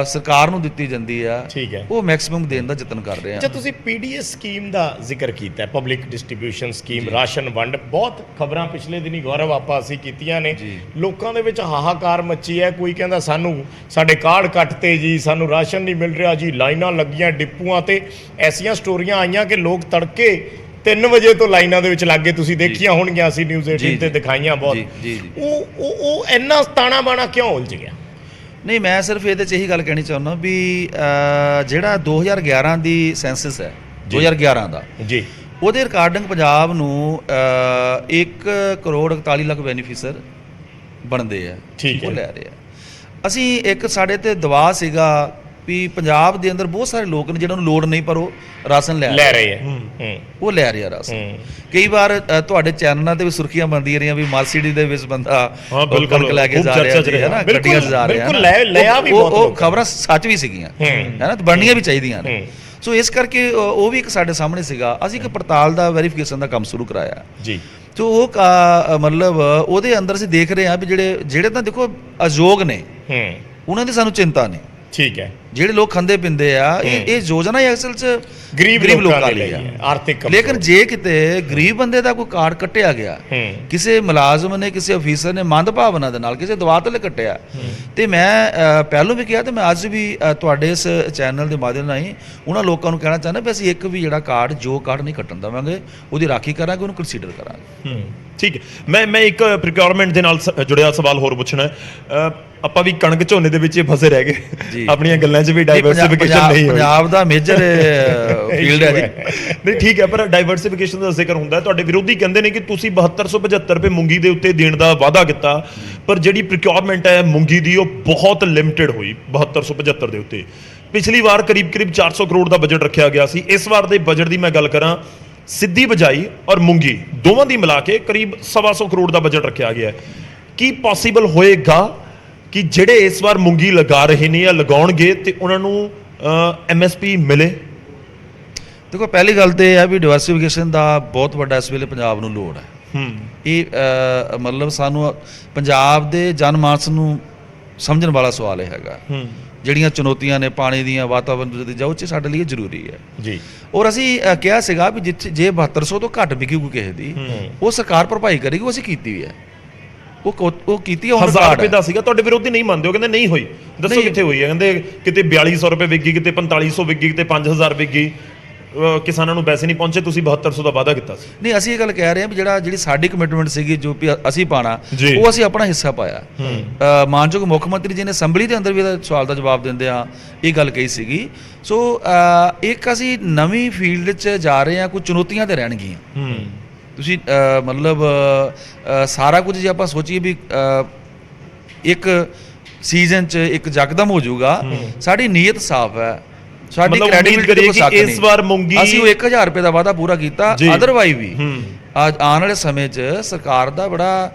ਸਰਕਾਰ ਨੂੰ ਦਿੱਤੀ ਜਾਂਦੀ ਆ, ਠੀਕ ਹੈ, ਉਹ ਮੈਕਸਿਮਮ ਦੇਣ ਦਾ ਯਤਨ ਕਰ ਰਹੇ ਆ। ਅੱਛਾ, ਤੁਸੀਂ ਪੀਡੀਐਸ ਸਕੀਮ ਦਾ ਜ਼ਿਕਰ ਕੀਤਾ, ਪਬਲਿਕ ਡਿਸਟ੍ਰੀਬਿਊਸ਼ਨ ਸਕੀਮ, ਰਾਸ਼ਨ ਵੰਡ, ਬਹੁਤ ਖਬਰਾਂ ਪਿਛਲੇ ਦਿਨੀ ਗੌਰਵ ਆਪਾਂ ਅਸੀਂ ਕੀਤੀਆਂ ਨੇ। ਲੋਕਾਂ ਦੇ ਵਿੱਚ ਹਾਹਾਕਾਰ ਮੱਚੀ ਹੈ। ਕੋਈ ਕਹਿੰਦਾ ਸਾਨੂੰ ਸਾਡੇ ਕਾਰਡ ਕੱਟਤੇ ਜੀ, ਸਾਨੂੰ ਰਾਸ਼ਨ ਨਹੀਂ ਮਿਲ ਰਿਹਾ ਜੀ, ਲਾਈਨਾਂ ਲੱਗੀਆਂ ਡਿਪੂਆਂ ਤੇ। ਐਸੀਆਂ ਸਟੋਰੀਆਂ ਆਈਆਂ ਕਿ ਲੋਕ ਤੜਕੇ 3 ਵਜੇ ਤੋਂ ਲਾਈਨਾਂ ਦੇ ਵਿੱਚ ਲੱਗੇ, ਤੁਸੀਂ ਦੇਖੀਆਂ ਹੋਣਗੀਆਂ, ਅਸੀਂ ਨਿਊਜ਼ 18 ਤੇ ਦਿਖਾਈਆਂ ਬਹੁਤ। ਉਹ ਇੰਨਾ ਤਾਣਾ ਬਾਣਾ ਕਿਉਂ ਉਲਝ ਗਿਆ? ਨਹੀਂ, ਮੈਂ ਸਿਰਫ ਇਹਦੇ 'ਚ ਇਹੀ ਗੱਲ ਕਹਿਣੀ ਚਾਹੁੰਦਾ ਵੀ ਜਿਹੜਾ 2011 ਦੀ ਸੈਂਸਸ ਹੈ, 2011 ਦਾ ਜੀ, ਉਹਦੇ ਰਿਕਾਰਡਿੰਗ ਪੰਜਾਬ ਨੂੰ 1 ਕਰੋੜ 41 ਲੱਖ ਬੈਨੀਫਿਸ਼ਰ ਬਣਦੇ ਆ, ਠੀਕ ਹੈ, ਉਹ ਲੈ ਰਹੇ ਆ। ਅਸੀਂ ਇੱਕ ਸਾਡੇ ਤੇ ਦਬਾਅ ਸੀਗਾ ਵੀ ਪੰਜਾਬ ਦੇ ਅੰਦਰ ਬਹੁਤ ਸਾਰੇ ਲੋਕ ਨੇ ਜਿਹਨਾਂ ਨੂੰ ਲੋੜ ਨਹੀਂ, ਪਰ ਉਹ ਰਾਸ਼ਨ ਲੈ ਰਹੇ ਆ, ਉਹ ਲੈ ਰਿਹਾ ਰਾਸ਼ਨ। ਕਈ ਵਾਰ ਤੁਹਾਡੇ ਚੈਨਲਾਂ ਤੇ ਵੀ ਸੁਰਖੀਆਂ ਬਣਦੀਆਂ ਰਹੀਆਂ ਵੀ ਮਰਸੀਡੀਜ਼ ਦੇ ਵਿੱਚ ਬੰਦਾ ਕਣਕ ਲੈ ਕੇ ਜਾ ਰਿਹਾ ਹੈ ਨਾ, ਗੱਡੀਆਂ 'ਚ ਜਾ ਰਿਹਾ ਹੈ, ਉਹ ਖਬਰਾਂ ਸੱਚ ਵੀ ਸੀਗੀਆਂ ਹੈ ਨਾ, ਬਣਨੀਆਂ ਵੀ ਚਾਹੀਦੀਆਂ ਨੇ। ਸੋ ਇਸ ਕਰਕੇ ਉਹ ਵੀ ਇੱਕ ਸਾਡੇ ਸਾਹਮਣੇ ਸੀਗਾ। ਅਸੀਂ ਇੱਕ ਪੜਤਾਲ ਦਾ, ਵੈਰੀਫਿਕੇਸ਼ਨ ਦਾ ਕੰਮ ਸ਼ੁਰੂ ਕਰਾਇਆ ਜੀ। ਸੋ ਉਹ ਮਤਲਬ ਉਹਦੇ ਅੰਦਰ ਅਸੀਂ ਦੇਖ ਰਹੇ ਹਾਂ ਵੀ ਜਿਹੜੇ ਤਾਂ ਦੇਖੋ ਅਯੋਗ ਨੇ, ਉਹਨਾਂ ਦੀ ਸਾਨੂੰ ਚਿੰਤਾ ਨਹੀਂ, ਠੀਕ ਹੈ। ਜਿਹੜੇ ਲੋਕ ਖਾਂਦੇ ਪਿੰਦੇ ਆ, ਇਹ ਯੋਜਨਾ ਹੀ ਅਸਲ 'ਚ ਗਰੀਬ ਲੋਕਾਂ ਲਈ ਹੈ, ਆਰਥਿਕ। ਲੇਕਿਨ ਜੇ ਕਿਤੇ ਗਰੀਬ ਬੰਦੇ ਦਾ ਕੋਈ ਕਾਰਡ ਕੱਟਿਆ ਗਿਆ, ਕਿਸੇ ਮੁਲਾਜ਼ਮ ਨੇ, ਕਿਸੇ ਅਫੀਸਰ ਨੇ ਮੰਦ ਭਾਵਨਾ ਦੇ ਨਾਲ ਕਿਸੇ ਦਬਾਅ ਤਲੇ ਕੱਟਿਆ, ਤੇ ਮੈਂ ਪਹਿਲੋਂ ਵੀ ਕਿਹਾ ਤੇ ਮੈਂ ਅੱਜ ਵੀ ਤੁਹਾਡੇ ਇਸ ਚੈਨਲ ਦੇ ਮਾਧਿਅਮ ਨਾਲ ਹੀ ਉਹਨਾਂ ਲੋਕਾਂ ਨੂੰ ਕਹਿਣਾ ਚਾਹੁੰਦਾ ਵੀ ਅਸੀਂ ਇੱਕ ਵੀ ਜਿਹੜਾ ਕਾਰਡ ਨਹੀਂ ਕੱਟਣ ਦੇਵਾਂਗੇ, ਉਹਦੀ ਰਾਖੀ ਕਰਾਂਗੇ, ਉਹਨੂੰ ਕੰਸੀਡਰ ਕਰਾਂਗੇ। ਠੀਕ ਹੈ। ਮੈਂ ਇੱਕ ਪ੍ਰੋਕਿਉਰਮੈਂਟ ਦੇ ਨਾਲ ਜੁੜਿਆ ਸਵਾਲ ਹੋਰ ਪੁੱਛਣਾ ਹੈ। ਆਪਾਂ ਵੀ ਕਣਕ ਝੋਨੇ ਦੇ ਵਿੱਚ ਫਸੇ ਰਹਿ ਗਏ, ਆਪਣੀਆਂ ਗੱਲਾਂ 'ਚ ਵੀ ਡਾਈਵਰਸਿਫਿਕੇਸ਼ਨ ਨਹੀਂ ਹੋਈ। ਪੰਜਾਬ ਦਾ ਮੇਜਰ ਫੀਲਡ ਹੈ ਜੀ। ਨਹੀਂ, ਠੀਕ ਹੈ, ਪਰ ਡਾਈਵਰਸਿਫਿਕੇਸ਼ਨ ਦਾ ਜ਼ਿਕਰ ਹੁੰਦਾ। ਤੁਹਾਡੇ ਵਿਰੋਧੀ ਕਹਿੰਦੇ ਨੇ ਕਿ ਤੁਸੀਂ 7275 ਰੁਪਏ ਮੂੰਗੀ ਦੇ ਉੱਤੇ ਦੇਣ ਦਾ ਵਾਅਦਾ ਕੀਤਾ, ਪਰ ਜਿਹੜੀ ਪ੍ਰੋਕਿਉਰਮੈਂਟ ਹੈ ਮੂੰਗੀ ਦੀ ਉਹ ਬਹੁਤ ਲਿਮਟਿਡ ਹੋਈ 7275 ਦੇ ਉੱਤੇ। ਪਿਛਲੀ ਵਾਰ ਕਰੀਬ 400 ਕਰੋੜ ਦਾ ਬਜਟ ਰੱਖਿਆ ਗਿਆ ਸੀ। ਇਸ ਵਾਰ ਦੇ ਬਜਟ ਦੀ ਮੈਂ ਗੱਲ ਕਰਾਂ, ਸਿੱਧੀ ਬਜਾਈ ਔਰ ਮੂੰਗੀ ਦੋਵਾਂ ਦੀ ਮਿਲਾ ਕੇ ਕਰੀਬ 125 ਕਰੋੜ ਦਾ ਬਜਟ ਰੱਖਿਆ ਗਿਆ ਹੈ। ਕੀ ਪੋਸੀਬਲ ਹੋਏਗਾ ਕਿ ਜਿਹੜੇ ਇਸ ਵਾਰ ਮੂੰਗੀ ਲਗਾ ਰਹੇ ਨੇ ਜਾਂ ਲਗਾਉਣਗੇ ਤੇ ਉਹਨਾਂ ਨੂੰ MSP ਮਿਲੇ? ਦੇਖੋ ਪਹਿਲੀ ਗੱਲ ਤੇ ਇਹ ਹੈ ਵੀ ਡਿਵਰਸੀਫਿਕੇਸ਼ਨ ਦਾ ਬਹੁਤ ਵੱਡਾ ਇਸ ਵੇਲੇ ਪੰਜਾਬ ਨੂੰ ਲੋੜ ਹੈ। ਇਹ ਮਤਲਬ ਸਾਨੂੰ ਪੰਜਾਬ ਦੇ ਜਨਮਾਨਸ ਨੂੰ ਸਮਝਣ ਵਾਲਾ ਸਵਾਲ ਇਹ ਹੈਗਾ। ਜਿਹੜੀਆਂ ਚੁਣੌਤੀਆਂ ਨੇ ਪਾਣੀ ਦੀਆਂ, ਵਾਤਾਵਰਨ ਦੀ ਜਾਓ 'ਚ ਸਾਡੇ ਲਈ ਜ਼ਰੂਰੀ ਹੈ ਜੀ। ਔਰ ਅਸੀਂ ਕਿਹਾ ਸੀਗਾ ਵੀ ਜਿੱਥੇ ਜੇ 7200 ਤੋਂ ਘੱਟ ਵਿਕੇਗੀ ਕਿਸੇ ਦੀ, ਉਹ ਸਰਕਾਰ ਭਰਪਾਈ ਕਰੇਗੀ। ਉਹ ਅਸੀਂ ਕੀਤੀ ਵੀ ਹੈ, ਉਹ ਕੀਤੀ ਹੈ। 1000 ਰੁਪਏ ਦਾ ਸੀਗਾ, ਤੁਹਾਡੇ ਵਿਰੋਧੀ ਨਹੀਂ ਮੰਨਦੇ, ਉਹ ਕਹਿੰਦੇ ਨਹੀਂ ਹੋਈ। ਦੱਸੋ ਕਿੱਥੇ ਹੋਈ ਹੈ? ਕਹਿੰਦੇ ਕਿਤੇ 4200 ਰੁਪਏ ਵਿਕੀ, ਕਿਤੇ 4500 ਵਿਕੀ, ਕਿਤੇ 5000 ਵਿਕੀ, ਕਿਸਾਨਾਂ ਨੂੰ ਪੈਸੇ ਨਹੀਂ ਪਹੁੰਚੇ। ਤੁਸੀਂ 7200 ਦਾ ਵਾਅਦਾ ਕੀਤਾ ਸੀ। ਨਹੀਂ, ਅਸੀਂ ਇਹ ਗੱਲ ਕਹਿ ਰਹੇ ਹਾਂ ਵੀ ਜਿਹੜੀ ਸਾਡੀ ਕਮਿਟਮੈਂਟ ਸੀਗੀ ਜੋ ਵੀ ਅਸੀਂ ਪਾਣਾ, ਉਹ ਅਸੀਂ ਆਪਣਾ ਹਿੱਸਾ ਪਾਇਆ। ਮਾਨਯੋਗ ਮੁੱਖ ਮੰਤਰੀ ਜੀ ਨੇ ਅਸੈਂਬਲੀ ਦੇ ਅੰਦਰ ਵੀ ਇਹਦਾ ਸਵਾਲ ਦਾ ਜਵਾਬ ਦਿੰਦੇ ਆ ਇਹ ਗੱਲ ਕਹੀ ਸੀਗੀ। ਸੋ ਇੱਕ ਅਸੀਂ ਨਵੀਂ ਫੀਲਡ 'ਚ ਜਾ ਰਹੇ ਹਾਂ, ਕੋਈ ਚੁਣੌਤੀਆਂ ਤੇ ਰਹਿਣਗੀਆਂ। ਤੁਸੀਂ ਮਤਲਬ ਸਾਰਾ ਕੁਝ ਜੇ ਆਪਾਂ ਸੋਚੀਏ ਵੀ ਇੱਕ ਸੀਜ਼ਨ 'ਚ ਇੱਕ ਯਕਦਮ ਹੋ ਜਾਊਗਾ, ਸਾਡੀ ਨੀਅਤ ਸਾਫ਼ ਹੈ, ਸਾਡੀ ਕ੍ਰੈਡੀਬਿਲਿਟੀ ਕਰੀ ਇਸ ਵਾਰ ਮੂੰਗੀ ਅਸੀਂ ਉਹ 1000 ਰੁਪਏ ਦਾ ਵਾਅਦਾ ਪੂਰਾ ਕੀਤਾ। ਅਦਰਵਾਈਜ਼ ਵੀ ਆਉਣ ਵਾਲੇ ਸਮੇਂ 'ਚ ਸਰਕਾਰ ਦਾ ਬੜਾ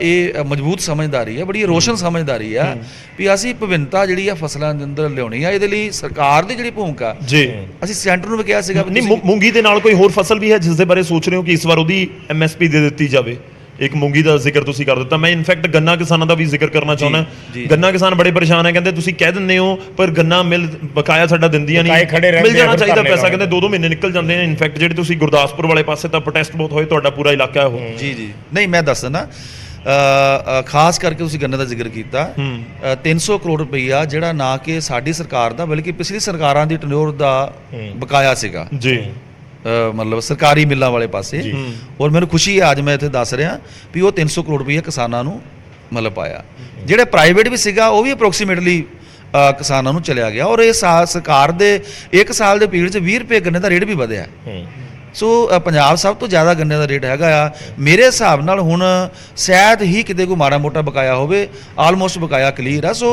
ਇਹ ਮਜ਼ਬੂਤ ਸਮਝਦਾਰੀ ਹੈ, ਬੜੀ ਰੋਸ਼ਨ ਸਮਝਦਾਰੀ ਆ ਵੀ ਅਸੀਂ ਵਿਭਿੰਨਤਾ ਜਿਹੜੀ ਆ ਫਸਲਾਂ ਦੇ ਅੰਦਰ ਲਿਆਉਣੀ ਆ। ਇਹਦੇ ਲਈ ਸਰਕਾਰ ਦੀ ਜਿਹੜੀ ਭੂਮਿਕਾ ਜੀ, ਅਸੀਂ ਸੈਂਟਰ ਨੂੰ ਵੀ ਕਿਹਾ ਸੀਗਾ। ਨਹੀਂ, ਮੂੰਗੀ ਦੇ ਨਾਲ ਕੋਈ ਹੋਰ ਫਸਲ ਵੀ ਹੈ ਜਿਸ ਦੇ ਬਾਰੇ ਸੋਚ ਰਹੇ ਹੋ ਕਿ ਇਸ ਵਾਰ ਉਹਦੀ MSP ਦੇ ਦਿੱਤੀ ਜਾਵੇ? ਇੱਕ ਮੂੰਗੀ ਦਾ ਜ਼ਿਕਰ ਤੁਸੀਂ ਕਰ ਦਿੱਤਾ, ਮੈਂ ਇਨਫੈਕਟ ਗੰਨਾ ਕਿਸਾਨਾਂ ਦਾ ਵੀ ਜ਼ਿਕਰ ਕਰਨਾ ਚਾਹੁੰਦਾ। ਗੰਨਾ ਕਿਸਾਨ ਬੜੇ ਪਰੇਸ਼ਾਨ ਹੈ, ਕਹਿੰਦੇ ਤੁਸੀਂ ਕਹਿ ਦਿੰਦੇ ਹੋ ਪਰ ਗੰਨਾ ਮਿਲ ਬਕਾਇਆ ਸਾਡਾ ਦਿੰਦੀਆਂ ਨਹੀਂ, ਮਿਲ ਜਾਣਾ ਚਾਹੀਦਾ ਪੈਸਾ। ਕਹਿੰਦੇ 2-2 ਮਹੀਨੇ ਨਿਕਲ ਜਾਂਦੇ ਨੇ। ਇਨਫੈਕਟ ਜਿਹੜੇ ਤੁਸੀਂ ਗੁਰਦਾਸਪੁਰ ਵਾਲੇ ਪਾਸੇ ਤਾਂ ਪ੍ਰੋਟੈਸਟ ਬਹੁਤ ਹੋਏ, ਤੁਹਾਡਾ ਪੂਰਾ ਇਲਾਕਾ ਉਹ। ਜੀ ਨਹੀਂ, ਮੈਂ ਦੱਸ ਦਿੰਦਾ, ਖਾਸ ਕਰਕੇ ਤੁਸੀਂ ਗੰਨੇ ਦਾ ਜ਼ਿਕਰ ਕੀਤਾ। 300 ਕਰੋੜ ਰੁਪਈਆ ਜਿਹੜਾ ਨਾ ਕਿ ਸਾਡੀ ਸਰਕਾਰ ਦਾ ਬਲਕਿ ਪਿਛਲੀ ਸਰਕਾਰਾਂ ਦੀ ਟਨਿਓਰ ਦਾ ਬਕਾਇਆ ਸੀਗਾ ਜੀ, ਮਤਲਬ ਸਰਕਾਰੀ ਮਿੱਲਾਂ ਵਾਲੇ ਪਾਸੇ। ਔਰ ਮੈਨੂੰ ਖੁਸ਼ੀ ਹੈ ਅੱਜ ਮੈਂ ਇੱਥੇ ਦੱਸ ਰਿਹਾ ਵੀ ਉਹ 300 ਕਰੋੜ ਰੁਪਈਆ ਕਿਸਾਨਾਂ ਨੂੰ ਮਤਲਬ ਪਾਇਆ। ਜਿਹੜੇ ਪ੍ਰਾਈਵੇਟ ਵੀ ਸੀਗਾ ਉਹ ਵੀ ਅਪਰੋਕਸੀਮੇਟਲੀ ਕਿਸਾਨਾਂ ਨੂੰ ਚਲਿਆ ਗਿਆ। ਔਰ ਇਹ ਸਰਕਾਰ ਦੇ 1 ਸਾਲ ਦੇ ਪੀਰੀਅਡ 'ਚ 20 ਰੁਪਏ ਗੰਨੇ ਦਾ ਰੇਟ ਵੀ ਵਧਿਆ। ਸੋ ਪੰਜਾਬ ਸਭ ਤੋਂ ਜ਼ਿਆਦਾ ਗੰਨੇ ਦਾ ਰੇਟ ਹੈਗਾ ਆ। ਮੇਰੇ ਹਿਸਾਬ ਨਾਲ ਹੁਣ ਸ਼ਾਇਦ ਹੀ ਕਿਤੇ ਕੋਈ ਮਾੜਾ ਮੋਟਾ ਬਕਾਇਆ ਹੋਵੇ, ਆਲਮੋਸਟ ਬਕਾਇਆ ਕਲੀਅਰ ਆ। ਸੋ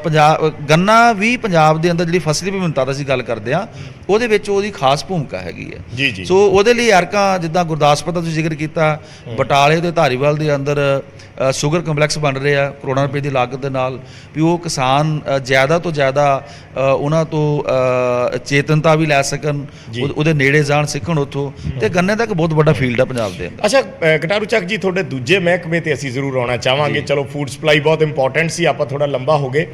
ਪੰਜਾਬ ਗੰਨਾ ਵੀ ਪੰਜਾਬ ਦੇ ਅੰਦਰ ਜਿਹੜੀ ਫਸਲੀ ਵਿਭਿੰਨਤਾ ਦੀ ਅਸੀਂ ਗੱਲ ਕਰਦੇ ਆ, ਉਹਦੇ ਵਿੱਚ ਉਹਦੀ ਖਾਸ ਭੂਮਿਕਾ ਹੈਗੀ ਹੈ। ਸੋ ਉਹਦੇ ਲਈ ਅਰਕਾਂ ਜਿੱਦਾਂ ਗੁਰਦਾਸਪੁਰ ਦਾ ਤੁਸੀਂ ਜ਼ਿਕਰ ਕੀਤਾ, ਬਟਾਲੇ ਤੇ ਧਾਰੀਵਾਲ ਦੇ ਅੰਦਰ ਸ਼ੂਗਰ ਕੰਪਲੈਕਸ ਬਣ ਰਹੇ ਆ ਕਰੋੜਾਂ ਰੁਪਏ ਦੀ ਲਾਗਤ ਦੇ ਨਾਲ, ਵੀ ਉਹ ਕਿਸਾਨ ਜ਼ਿਆਦਾ ਤੋਂ ਜ਼ਿਆਦਾ ਉਹਨਾਂ ਤੋਂ ਚੇਤਨਤਾ ਵੀ ਲੈ ਸਕਣ, ਉਹਦੇ ਨੇੜੇ ਜਾਣ, ਸਿੱਖਣ ਉੱਥੋਂ। ਤੇ ਗੰਨੇ ਦਾ ਇੱਕ ਬਹੁਤ ਵੱਡਾ ਫੀਲਡ ਆ ਪੰਜਾਬ ਦੇ ਅੰਦਰ। ਅੱਛਾ ਕਟਾਰੂ ਚੱਕ ਜੀ, ਤੁਹਾਡੇ ਦੂਜੇ ਮਹਿਕਮੇ ਤੇ ਅਸੀਂ ਜ਼ਰੂਰ ਆਉਣਾ ਚਾਹਾਂਗੇ। ਚਲੋ ਫੂਡ ਸਪਲਾਈ ਬਹੁਤ ਇੰਪੋਰਟੈਂਟ ਸੀ, ਆਪਾਂ ਥੋੜਾ ਲੰਬਾ ਹੋ ਗਏ।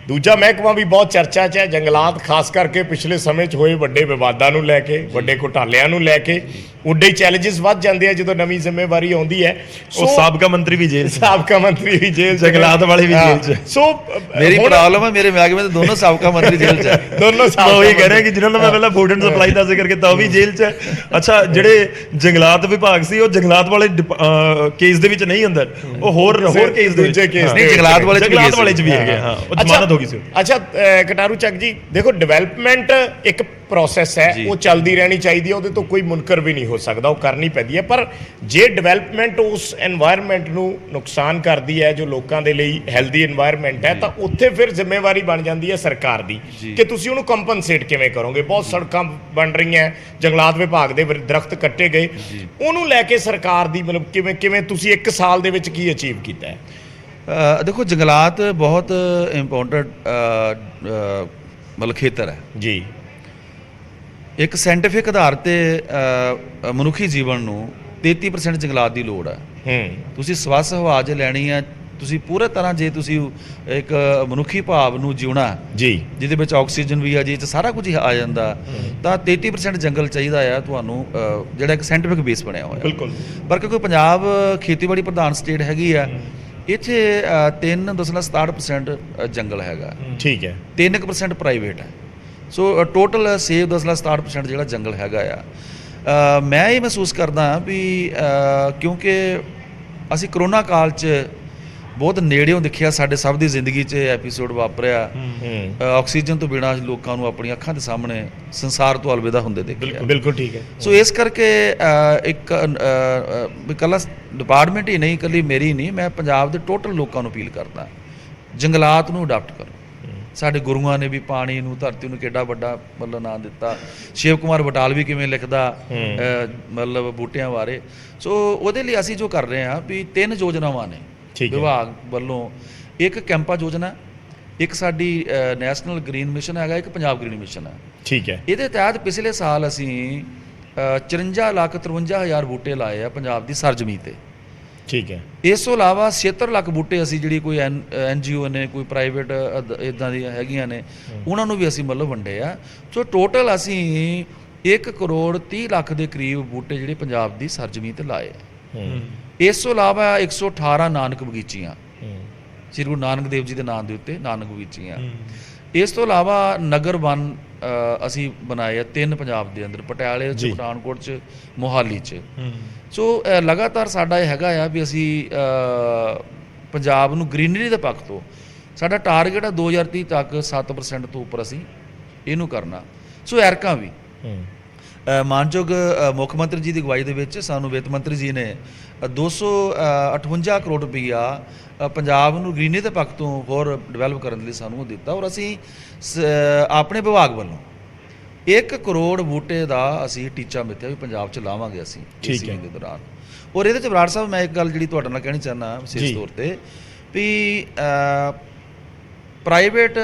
ਦੂਜਾ ਮਹਿਕਮਾ ਵੀ ਬਹੁਤ ਚਰਚਾ 'ਚ ਹੈ, ਜੰਗਲਾਤ। ਖਾਸ ਕਰਕੇ ਪਿਛਲੇ ਸਮੇਂ 'ਚ ਹੋਏ ਵੱਡੇ ਵਿਵਾਦਾਂ ਨੂੰ ਲੈ ਕੇ, ਵੱਡੇ ਘੁਟਾਲਿਆਂ ਨੂੰ ਲੈ ਕੇ ਉੱਡੇ ਚੈਲੰਜਸ ਵੱਧ ਜਾਂਦੇ ਆ ਜਦੋਂ ਨਵੀਂ ਜ਼ਿੰਮੇਵਾਰੀ ਆਉਂਦੀ ਹੈ। ਸੋ ਸਾਬਕਾ ਮੰਤਰੀ ਵੀ ਜੇਲ੍ਹ 'ਚ, ਸਾਬਕਾ ਮੰਤਰੀ ਵੀ ਜੇਲ੍ਹ 'ਚ, ਜੰਗਲਾਤ ਵਾਲੇ ਵੀ ਜੇਲ੍ਹ 'ਚ। ਸੋ ਮੇਰੀ ਪ੍ਰੋਬਲਮ ਹੈ, ਮੇਰੇ ਮਹਿਕਮੇ ਦੇ ਦੋਨੋਂ ਸਾਬਕਾ ਮੰਤਰੀ ਜੇਲ੍ਹ 'ਚ ਹੈ। ਦੋਨੋਂ ਮੈਂ ਉਹੀ ਕਹਿ ਰਿਹਾ ਕਿ ਜਿਹਨਾਂ ਨੂੰ ਮੈਂ ਪਹਿਲਾਂ ਫੂਡ ਐਂਡ ਸਪਲਾਈ ਦਾ ਜ਼ਿਕਰ ਕੀਤਾ ਉਹ ਵੀ ਜੇਲ੍ਹ 'ਚ ਹੈ। ਅੱਛਾ, ਜਿਹੜੇ ਜੰਗਲਾਤ ਵਿਭਾਗ ਸੀ ਉਹ ਜੰਗਲਾਤ ਵਾਲੇ ਕੇਸ ਦੇ ਵਿੱਚ ਨਹੀਂ ਅੰਦਰ, ਉਹ ਹੋਰ ਕੇਸ ਦੇ ਵਿੱਚ। ਨਹੀਂ, ਜੰਗਲਾਤ ਵਾਲੇ 'ਚ ਵੀ ਹੈਗੇ। ਹਾਂ, ਉਹ ਜ਼ਮਾਨਤ ਹੋ ਗਈ ਸੀ। ਅੱਛਾ ਕਟਾਰੂ ਚੱਕ ਜੀ, ਦੇਖੋ ਡਿਵੈਲਪਮੈਂਟ ਇੱਕ ਪ੍ਰੋਸੈਸ ਹੈ, ਉਹ ਚੱਲਦੀ ਰਹਿਣੀ ਚਾਹੀਦੀ ਹੈ, ਉਹਦੇ ਤੋਂ ਕੋਈ ਮੁਨਕਰ ਵੀ ਨਹੀਂ ਹੋ ਸਕਦਾ, ਉਹ ਕਰਨੀ ਪੈਂਦੀ ਹੈ। ਪਰ ਜੇ ਡਿਵੈਲਪਮੈਂਟ ਉਸ এনवायरमेंट ਨੂੰ ਨੁਕਸਾਨ ਕਰਦੀ ਹੈ ਜੋ ਲੋਕਾਂ ਦੇ ਲਈ ਹੈਲਦੀ এনवायरमेंट ਹੈ, ਤਾਂ ਉੱਥੇ ਫਿਰ ਜ਼ਿੰਮੇਵਾਰੀ ਬਣ ਜਾਂਦੀ ਹੈ ਸਰਕਾਰ ਦੀ ਕਿ ਤੁਸੀਂ ਉਹਨੂੰ ਕੰਪਨਸੇਟ ਕਿਵੇਂ ਕਰੋਗੇ। ਬਹੁਤ ਸੜਕਾਂ ਬਣ ਰਹੀਆਂ, ਜੰਗਲਾਤ ਵਿਭਾਗ ਦੇ ਦਰਖਤ ਕੱਟੇ ਗਏ, ਉਹਨੂੰ ਲੈ ਕੇ ਸਰਕਾਰ ਦੀ ਮਤਲਬ ਕਿਵੇਂ ਤੁਸੀਂ 1 ਸਾਲ ਦੇ ਵਿੱਚ ਕੀ ਅਚੀਵ ਕੀਤਾ ਹੈ? ਦੇਖੋ, ਜੰਗਲਾਤ ਬਹੁਤ ਇੰਪੋਰਟੈਂਟ ਮਤਲਬ ਖੇਤਰ ਹੈ ਜੀ। ਇੱਕ ਸਾਇੰਟੀਫਿਕ ਆਧਾਰ ਤੇ ਮਨੁੱਖੀ ਜੀਵਨ ਨੂੰ 33% ਜੰਗਲਾਤ ਦੀ ਲੋੜ ਹੈ। ਤੁਸੀਂ ਸਵੱਛ ਹਵਾ ਜੇ ਲੈਣੀ ਹੈ, ਤੁਸੀਂ ਪੂਰੇ ਤਰ੍ਹਾਂ ਜੇ ਤੁਸੀਂ ਇੱਕ ਮਨੁੱਖੀ ਭਾਵ ਨੂੰ ਜਿਉਣਾ ਜੀ, ਜਿਹਦੇ ਵਿੱਚ ਆਕਸੀਜਨ ਵੀ ਆ, ਜਿਹਦੇ 'ਚ ਸਾਰਾ ਕੁਝ ਆ ਜਾਂਦਾ, ਤਾਂ 33% ਜੰਗਲ ਚਾਹੀਦਾ ਆ ਤੁਹਾਨੂੰ, ਜਿਹੜਾ ਇੱਕ ਸਾਇੰਟੀਫਿਕ ਬੇਸ ਬਣਿਆ ਹੋਇਆ। ਬਿਲਕੁਲ। ਪਰ ਕਿਉਂਕਿ ਪੰਜਾਬ ਖੇਤੀਬਾੜੀ ਪ੍ਰਧਾਨ ਸਟੇਟ ਹੈਗੀ ਆ, ਇੱਥੇ 3.67% ਜੰਗਲ ਹੈਗਾ। ਠੀਕ ਹੈ। 3% ਪ੍ਰਾਈਵੇਟ ਹੈ। ਸੋ ਟੋਟਲ 6.67% ਜਿਹੜਾ ਜੰਗਲ ਹੈਗਾ ਆ। ਮੈਂ ਇਹ ਮਹਿਸੂਸ ਕਰਦਾ ਵੀ ਕਿਉਂਕਿ ਅਸੀਂ ਕਰੋਨਾ ਕਾਲ 'ਚ ਬਹੁਤ ਨੇੜਿਓਂ ਦੇਖਿਆ, ਸਾਡੇ ਸਭ ਦੀ ਜ਼ਿੰਦਗੀ 'ਚ ਐਪੀਸੋਡ ਵਾਪਰਿਆ। ਆਕਸੀਜਨ ਤੋਂ ਬਿਨਾਂ ਲੋਕਾਂ ਨੂੰ ਆਪਣੀਆਂ ਅੱਖਾਂ ਦੇ ਸਾਹਮਣੇ ਸੰਸਾਰ ਤੋਂ ਅਲਵਿਦਾ ਹੁੰਦੇ ਦੇਖਿਆ। ਬਿਲਕੁਲ ਠੀਕ ਹੈ। ਸੋ ਇਸ ਕਰਕੇ ਇੱਕ ਇਕੱਲਾ ਡਿਪਾਰਟਮੈਂਟ ਹੀ ਨਹੀਂ, ਇਕੱਲੀ ਮੇਰੀ ਨਹੀਂ, ਮੈਂ ਪੰਜਾਬ ਦੇ ਟੋਟਲ ਲੋਕਾਂ ਨੂੰ ਅਪੀਲ ਕਰਦਾ, ਜੰਗਲਾਤ ਨੂੰ ਅਡਾਪਟ ਕਰੋ। ਸਾਡੇ ਗੁਰੂਆਂ ਨੇ ਵੀ ਪਾਣੀ ਨੂੰ ਧਰਤੀ ਨੂੰ ਕਿੱਡਾ ਵੱਡਾ ਮਤਲਬ ਨਾਂ ਦਿੱਤਾ। ਸ਼ਿਵ ਕੁਮਾਰ ਬਟਾਲਵੀ ਕਿਵੇਂ ਲਿਖਦਾ ਮਤਲਬ ਬੂਟਿਆਂ ਬਾਰੇ। ਸੋ ਉਹਦੇ ਲਈ ਅਸੀਂ ਜੋ ਕਰ ਰਹੇ ਹਾਂ ਵੀ 3 ਯੋਜਨਾਵਾਂ ਨੇ ਵਿਭਾਗ ਵੱਲੋਂ। ਇੱਕ ਕੈਂਪਾ ਯੋਜਨਾ, ਇੱਕ ਸਾਡੀ ਨੈਸ਼ਨਲ ਗ੍ਰੀਨ ਮਿਸ਼ਨ ਹੈਗਾ, ਇੱਕ ਪੰਜਾਬ ਗ੍ਰੀਨ ਮਿਸ਼ਨ ਹੈ। ਠੀਕ ਹੈ। ਇਹਦੇ ਤਹਿਤ ਪਿਛਲੇ ਸਾਲ ਅਸੀਂ 54,53,000 ਬੂਟੇ ਲਾਏ ਆ ਪੰਜਾਬ ਦੀ ਸਰਜ਼ਮੀਨ ਤੇ। ਠੀਕ ਹੈ। ਇਸ ਤੋਂ ਇਲਾਵਾ 76 ਲੱਖ ਬੂਟੇ ਅਸੀਂ ਜਿਹੜੀ ਕੋਈ NGO ਨੇ, ਕੋਈ ਪ੍ਰਾਈਵੇਟ ਇਦਾਂ ਦੀਆਂ ਹੈਗੀਆਂ ਨੇ, ਉਹਨਾਂ ਨੂੰ ਵੀ ਅਸੀਂ ਮਤਲਬ ਵੰਡੇ ਆ। ਸੋ ਟੋਟਲ ਅਸੀਂ 1 ਕਰੋੜ 30 ਲੱਖ ਦੇ ਕਰੀਬ ਬੂਟੇ ਜਿਹੜੇ ਪੰਜਾਬ ਦੀ ਸਰਜ਼ਮੀਨ ਤੇ ਲਾਏ ਆ। ਇਸ ਤੋਂ ਇਲਾਵਾ 118 ਨਾਨਕ ਬਗੀਚੀਆਂ, ਸ੍ਰੀ ਗੁਰੂ ਨਾਨਕ ਦੇਵ ਜੀ ਦੇ ਨਾਮ ਦੇ ਉੱਤੇ ਨਾਨਕ ਬਗੀਚੀਆਂ। ਇਸ ਤੋਂ ਇਲਾਵਾ ਨਗਰ ਵਨ ਅਸੀਂ ਬਣਾਏ ਆ 3 ਪੰਜਾਬ ਦੇ ਅੰਦਰ, ਪਟਿਆਲੇ 'ਚ, ਪਠਾਨਕੋਟ 'ਚ, ਮੋਹਾਲੀ 'ਚ। ਸੋ ਲਗਾਤਾਰ ਸਾਡਾ ਇਹ ਹੈਗਾ ਆ ਵੀ ਅਸੀਂ ਪੰਜਾਬ ਨੂੰ ਗ੍ਰੀਨਰੀ ਦੇ ਪੱਖ ਤੋਂ ਸਾਡਾ ਟਾਰਗੇਟ ਆ 2030 ਤੱਕ 7% ਤੋਂ ਉੱਪਰ ਅਸੀਂ ਇਹਨੂੰ ਕਰਨਾ। ਸੋ ਐਰਕਾਂ ਵੀ ਮਾਨਯੋਗ ਮੁੱਖ ਮੰਤਰੀ ਜੀ ਦੀ ਅਗਵਾਈ ਦੇ ਵਿੱਚ ਸਾਨੂੰ ਵਿੱਤ ਮੰਤਰੀ ਜੀ ਨੇ 258 ਕਰੋੜ ਰੁਪਈਆ ਪੰਜਾਬ ਨੂੰ ਗ੍ਰੀਨਰੀ ਦੇ ਪੱਖ ਤੋਂ ਹੋਰ ਡਿਵੈਲਪ ਕਰਨ ਲਈ ਸਾਨੂੰ ਦਿੱਤਾ। ਔਰ ਅਸੀਂ ਆਪਣੇ ਵਿਭਾਗ ਵੱਲੋਂ 1 ਕਰੋੜ ਬੂਟੇ ਦਾ ਅਸੀਂ ਟੀਚਾ ਮਿੱਥਿਆ ਵੀ ਪੰਜਾਬ 'ਚ ਲਾਵਾਂਗੇ ਅਸੀਂ ਇਸ ਮਹੀਨੇ ਦੇ ਦੌਰਾਨ। ਔਰ ਇਹਦੇ 'ਚ ਬਰਾੜ ਸਾਹਿਬ ਮੈਂ ਇੱਕ ਗੱਲ ਜਿਹੜੀ ਤੁਹਾਡੇ ਨਾਲ ਕਹਿਣੀ ਚਾਹੁੰਦਾ ਵਿਸ਼ੇਸ਼ ਤੌਰ 'ਤੇ ਵੀ ਪ੍ਰਾਈਵੇਟ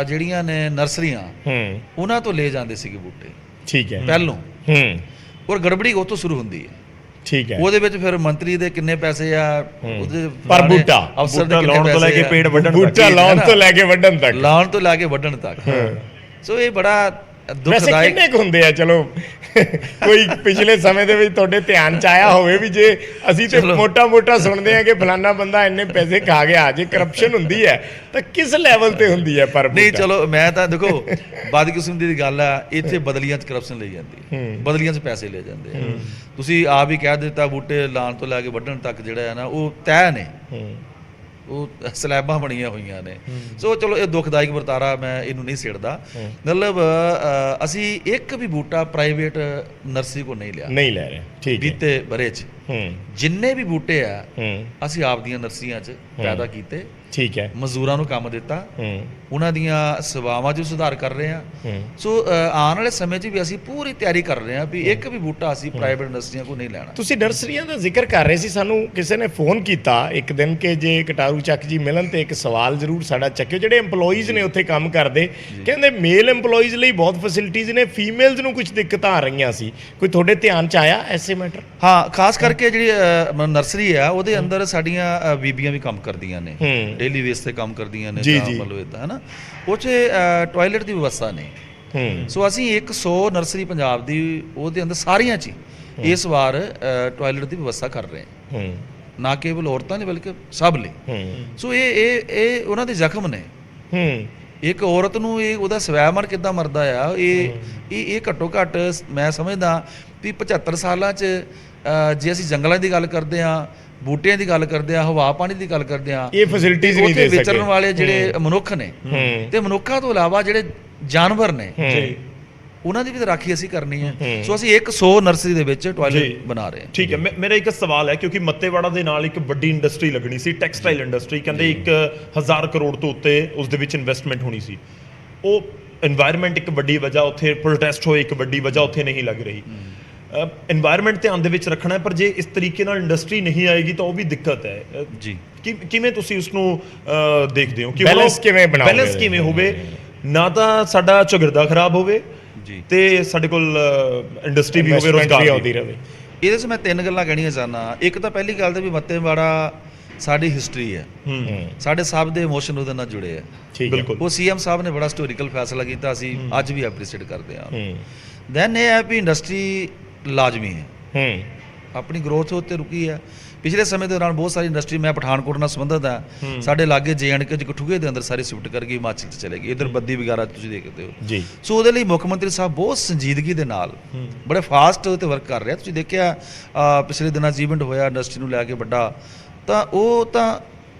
ਜਿਹੜੀਆਂ ਨੇ ਨਰਸਰੀਆਂ ਉਹਨਾਂ ਤੋਂ ਲੈ ਜਾਂਦੇ ਸੀਗੇ ਬੂਟੇ। ਠੀਕ ਹੈ। ਪਹਿਲੋਂ ਔਰ ਗੜਬੜੀ ਉਹ ਤੋਂ ਸ਼ੁਰੂ ਹੁੰਦੀ ਹੈ। ਠੀਕ ਹੈ। ਉਹਦੇ ਵਿੱਚ ਫਿਰ ਮੰਤਰੀ ਦੇ ਕਿੰਨੇ ਪੈਸੇ ਆ, ਉਹਦੇ ਪਰ ਬੂਟਾ ਅਫਸਰ ਦੇ ਕਿੰਨੇ ਲਾਉਣ ਤੋਂ ਲੈ ਕੇ ਪੇੜ ਵੱਢਣ, ਬੂਟਾ ਲਾਉਣ ਤੋਂ ਲੈ ਕੇ ਵੱਢਣ ਤੱਕ, ਲਾਉਣ ਤੋਂ ਲੈ ਕੇ ਵੱਢਣ ਤੱਕ। ਸੋ ਇਹ ਬੜਾ ਦੁਖਦਾਇਕ। ਕਿੰਨੇ ਕੁ ਹੁੰਦੇ ਆ? ਚਲੋ ਕੋਈ ਪਿਛਲੇ ਸਮੇਂ ਦੇ ਵਿੱਚ ਤੁਹਾਡੇ ਧਿਆਨ ਚ ਆਇਆ ਹੋਵੇ ਵੀ ਜੇ ਅਸੀਂ ਤੇ ਮੋਟਾ ਸੁਣਦੇ ਆ ਕਿ ਫਲਾਨਾ ਬੰਦਾ ਇੰਨੇ ਪੈਸੇ ਖਾ ਗਿਆ, ਜੇ ਕਰਪਸ਼ਨ ਹੁੰਦੀ ਹੈ ਤਾਂ ਕਿਸ ਲੈਵਲ ਤੇ ਹੁੰਦੀ ਹੈ? ਪਰ ਨਹੀਂ, ਚਲੋ ਮੈਂ ਤਾਂ ਦੇਖੋ ਬਦਕਿਸਮਤੀ ਦੀ ਗੱਲ ਆ, ਇੱਥੇ ਬਦਲੀਆਂ 'ਚ ਕਰਪਸ਼ਨ ਲਈ ਜਾਂਦੀ ਹੈ, ਬਦਲੀਆਂ 'ਚ ਪੈਸੇ ਲੈ ਜਾਂਦੇ ਆ। ਤੁਸੀਂ ਆਪ ਹੀ ਕਹਿ ਦਿੱਤਾ ਬੂਟੇ ਲਾਉਣ ਤੋਂ ਲੈ ਕੇ ਵੱਢਣ ਤੱਕ ਜਿਹੜਾ ਹੈ ਨਾ ਉਹ ਤੈਅ ਨੇ, ਉਹ ਸਲੈਬਾਂ ਬਣੀਆਂ ਹੋਈਆਂ ਨੇ। ਸੋ ਚਲੋ ਇਹ ਦੁਖਦਾਇਕ ਵਰਤਾਰਾ, ਮੈਂ ਇਹਨੂੰ ਨਹੀਂ ਛੇੜਦਾ। ਮਤਲਬ ਅਸੀਂ ਇੱਕ ਵੀ ਬੂਟਾ ਪ੍ਰਾਈਵੇਟ ਨਰਸਰੀ ਕੋਲ ਨਹੀਂ ਲਿਆ, ਨਹੀਂ ਲੈ ਰਹੇ। ਠੀਕ, ਬੀਤੇ ਬਰੇ 'ਚ ਜਿੰਨੇ ਵੀ ਬੂਟੇ ਆ ਅਸੀਂ ਆਪ ਦੀਆਂ ਨਰਸਰੀਆਂ 'ਚ ਪੈਦਾ ਕੀਤੇ। ਠੀਕ ਹੈ। ਮਜ਼ਦੂਰਾਂ ਨੂੰ ਕੰਮ ਦਿੱਤਾ, ਉਹਨਾਂ ਦੀਆਂ ਸੇਵਾਵਾਂ 'ਚ ਸੁਧਾਰ ਕਰ ਰਹੇ ਹਾਂ। ਸੋ ਆਉਣ ਵਾਲੇ ਸਮੇਂ 'ਚ ਵੀ ਅਸੀਂ ਪੂਰੀ ਤਿਆਰੀ ਕਰ ਰਹੇ ਹਾਂ ਵੀ ਇੱਕ ਵੀ ਬੂਟਾ ਅਸੀਂ ਪ੍ਰਾਈਵੇਟ ਨਰਸਰੀਆਂ ਕੋਲ ਨਹੀਂ ਲੈਣਾ। ਤੁਸੀਂ ਨਰਸਰੀਆਂ ਦਾ ਜ਼ਿਕਰ ਕਰ ਰਹੇ ਸੀ, ਸਾਨੂੰ ਕਿਸੇ ਨੇ ਫੋਨ ਕੀਤਾ ਇੱਕ ਦਿਨ ਕਿ ਜੇ ਕਟਾਰੂ ਚੱਕ ਜੀ ਮਿਲਣ ਤੇ ਇੱਕ ਸਵਾਲ ਜ਼ਰੂਰ ਸਾਡਾ ਚੱਕਿਓ। ਜਿਹੜੇ EMPLOYEES ਨੇ ਉੱਥੇ ਕੰਮ ਕਰਦੇ, ਕਹਿੰਦੇ ਮੇਲ EMPLOYEES ਲਈ ਬਹੁਤ ਫੈਸਿਲਿਟੀਜ਼ ਨੇ, ਫੀਮੇਲਸ ਨੂੰ ਕੁਝ ਦਿੱਕਤਾਂ ਆ ਰਹੀਆਂ ਸੀ। ਕੋਈ ਤੁਹਾਡੇ ਧਿਆਨ 'ਚ ਆਇਆ ਐਸੇ ਮੈਟਰ? ਹਾਂ, ਖਾਸ ਕਰਕੇ ਜਿਹੜੀ ਨਰਸਰੀ ਆ ਉਹਦੇ ਅੰਦਰ ਸਾਡੀਆਂ ਬੀਬੀਆਂ ਵੀ ਕੰਮ ਕਰਦੀਆਂ ਨੇ, ਡੇਲੀ ਬੇਸ ਤੇ ਕੰਮ ਕਰਦੀਆਂ ਨੇ, ਮਤਲਬ ਇਦਾਂ ਹੈ ਨਾ। ਉਹ 'ਚ ਟਾਇਲਟ ਦੀ ਵਿਵਸਥਾ ਨੇ। ਸੋ ਅਸੀਂ 100 ਨਰਸਰੀ ਪੰਜਾਬ ਦੀ ਉਹਦੇ ਅੰਦਰ ਸਾਰੀਆਂ 'ਚ ਇਸ ਵਾਰ ਟਾਇਲਟ ਦੀ ਵਿਵਸਥਾ ਕਰ ਰਹੇ ਹਾਂ, ਨਾ ਕੇਵਲ ਔਰਤਾਂ ਲਈ ਬਲਕਿ ਸਭ ਲਈ। ਸੋ ਇਹ ਉਹਨਾਂ ਦੇ ਜ਼ਖਮ ਨੇ। ਇੱਕ ਔਰਤ ਨੂੰ ਇਹ ਉਹਦਾ ਸਵੈਮਨ ਕਿੱਦਾਂ ਮਰਦਾ ਆ, ਇਹ ਘੱਟੋ ਘੱਟ ਮੈਂ ਸਮਝਦਾ ਵੀ 75 ਸਾਲਾਂ 'ਚ ਜੇ ਅਸੀਂ ਜੰਗਲਾਂ ਦੀ ਗੱਲ ਕਰਦੇ ਹਾਂ, ਬੂਟਿਆਂ ਦੀ ਗੱਲ ਕਰਦੇ ਆ, ਹਵਾ ਪਾਣੀ ਦੀ ਗੱਲ ਕਰਦੇ ਆ, ਇਹ ਫੈਸਿਲਿਟੀਜ਼ ਨਹੀਂ ਦੇ ਸਕਦੇ। ਵਿਚਰਨ ਵਾਲੇ ਜਿਹੜੇ ਮਨੁੱਖ ਨੇ ਤੇ ਮਨੁੱਖਾਂ ਤੋਂ ਇਲਾਵਾ ਜਿਹੜੇ ਜਾਨਵਰ ਨੇ ਉਹਨਾਂ ਦੀ ਵੀ ਰਾਖੀ ਅਸੀਂ ਕਰਨੀ ਹੈ। ਸੋ ਅਸੀਂ 100 ਨਰਸਰੀ ਦੇ ਵਿੱਚ ਟਾਇਲਟ ਬਣਾ ਰਹੇ ਹਾਂ। ਠੀਕ ਹੈ। ਮੇਰਾ ਇੱਕ ਸਵਾਲ ਹੈ, ਕਿਉਂਕਿ ਮੱਤੇਵਾੜਾ ਦੇ ਨਾਲ ਇੱਕ ਵੱਡੀ ਇੰਡਸਟਰੀ ਲੱਗਣੀ ਸੀ, ਟੈਕਸਟਾਈਲ ਇੰਡਸਟਰੀ, ਕਹਿੰਦੇ 1000 ਕਰੋੜ ਤੋਂ ਉੱਤੇ ਉਸ ਦੇ ਵਿੱਚ ਇਨਵੈਸਟਮੈਂਟ ਹੋਣੀ ਸੀ। ਉਹ এনवायरमेंट ਇੱਕ ਵੱਡੀ ਵਜ੍ਹਾ, ਉੱਥੇ ਪ੍ਰੋਟੈਸਟ ਹੋਏ, ਇੱਕ ਵੱਡੀ ਵਜ੍ਹਾ ਉੱਥੇ ਨਹੀਂ ਲੱਗ ਰਹੀ। এনवायरमेंट ਧਿਆਨ ਦੇ ਵਿੱਚ ਰੱਖਣਾ ਹੈ, ਪਰ ਜੇ ਇਸ ਤਰੀਕੇ ਨਾਲ ਇੰਡਸਟਰੀ ਨਹੀਂ ਆਏਗੀ ਤਾਂ ਉਹ ਵੀ ਦਿੱਕਤ ਹੈ ਜੀ। ਕਿਵੇਂ ਤੁਸੀਂ ਉਸ ਨੂੰ ਦੇਖਦੇ ਹੋ ਕਿ ਬੈਲੈਂਸ ਕਿਵੇਂ ਬਣਾਓਗੇ? ਬੈਲੈਂਸ ਕਿਵੇਂ ਹੋਵੇ, ਨਾ ਤਾਂ ਸਾਡਾ ਝਗੜਦਾ ਖਰਾਬ ਹੋਵੇ ਜੀ ਤੇ ਸਾਡੇ ਕੋਲ ਇੰਡਸਟਰੀ ਵੀ ਹੋਵੇ, ਰੋਜ਼ਗਾਰ ਵੀ ਆਉਂਦੀ ਰਹੇ। ਇਹਦੇ 'ਚ ਮੈਂ 3 ਗੱਲਾਂ ਕਹਿਣੀਆਂ ਚਾਹੁੰਦਾ। ਇੱਕ ਤਾਂ ਪਹਿਲੀ ਗੱਲ ਤਾਂ ਵੀ ਮੱਤੇਵਾੜਾ ਸਾਡੀ ਹਿਸਟਰੀ ਹੈ, ਸਾਡੇ ਸਭ ਦੇ ਇਮੋਸ਼ਨ ਉਹਦੇ ਨਾਲ ਜੁੜੇ ਆ। ਬਿਲਕੁਲ। ਉਹ CM ਸਾਹਿਬ ਨੇ ਬੜਾ ਹਿਸਟੋਰੀਕਲ ਫੈਸਲਾ ਕੀਤਾ, ਅਸੀਂ ਅੱਜ ਵੀ ਐਪਰੀਸ਼ੀਏਟ ਕਰਦੇ ਹਾਂ। ਦੈਨ ਇਹ ਹੈ ਵੀ ਇੰਡਸਟਰੀ ਲਾਜ਼ਮੀ ਹੈ, ਆਪਣੀ ਗਰੋਥ ਉੱਤੇ ਰੁਕੀ ਹੈ। ਪਿਛਲੇ ਸਮੇਂ ਦੇ ਦੌਰਾਨ ਬਹੁਤ ਸਾਰੀ ਇੰਡਸਟਰੀ, ਮੈਂ ਪਠਾਨਕੋਟ ਨਾਲ ਸੰਬੰਧਿਤ ਹਾਂ, ਸਾਡੇ ਲਾਗੇ JNK 'ਚ ਕਠੂਏ ਦੇ ਅੰਦਰ ਸਾਰੀ ਸ਼ਿਫਟ ਕਰ ਗਈ, ਹਿਮਾਚਲ 'ਚ ਚਲੇ ਗਈ, ਇੱਧਰ ਬੱਦੀ ਵਗੈਰਾ ਤੁਸੀਂ ਦੇਖਦੇ ਹੋ ਜੀ। ਸੋ ਉਹਦੇ ਲਈ ਮੁੱਖ ਮੰਤਰੀ ਸਾਹਿਬ ਬਹੁਤ ਸੰਜੀਦਗੀ ਦੇ ਨਾਲ ਬੜੇ ਫਾਸਟ ਤੇ ਵਰਕ ਕਰ ਰਿਹਾ। ਤੁਸੀਂ ਦੇਖਿਆ ਪਿਛਲੇ ਦਿਨਾਂ 'ਚ ਈਵੈਂਟ ਹੋਇਆ ਇੰਡਸਟਰੀ ਨੂੰ ਲੈ ਕੇ ਵੱਡਾ, ਤਾਂ ਉਹ ਤਾਂ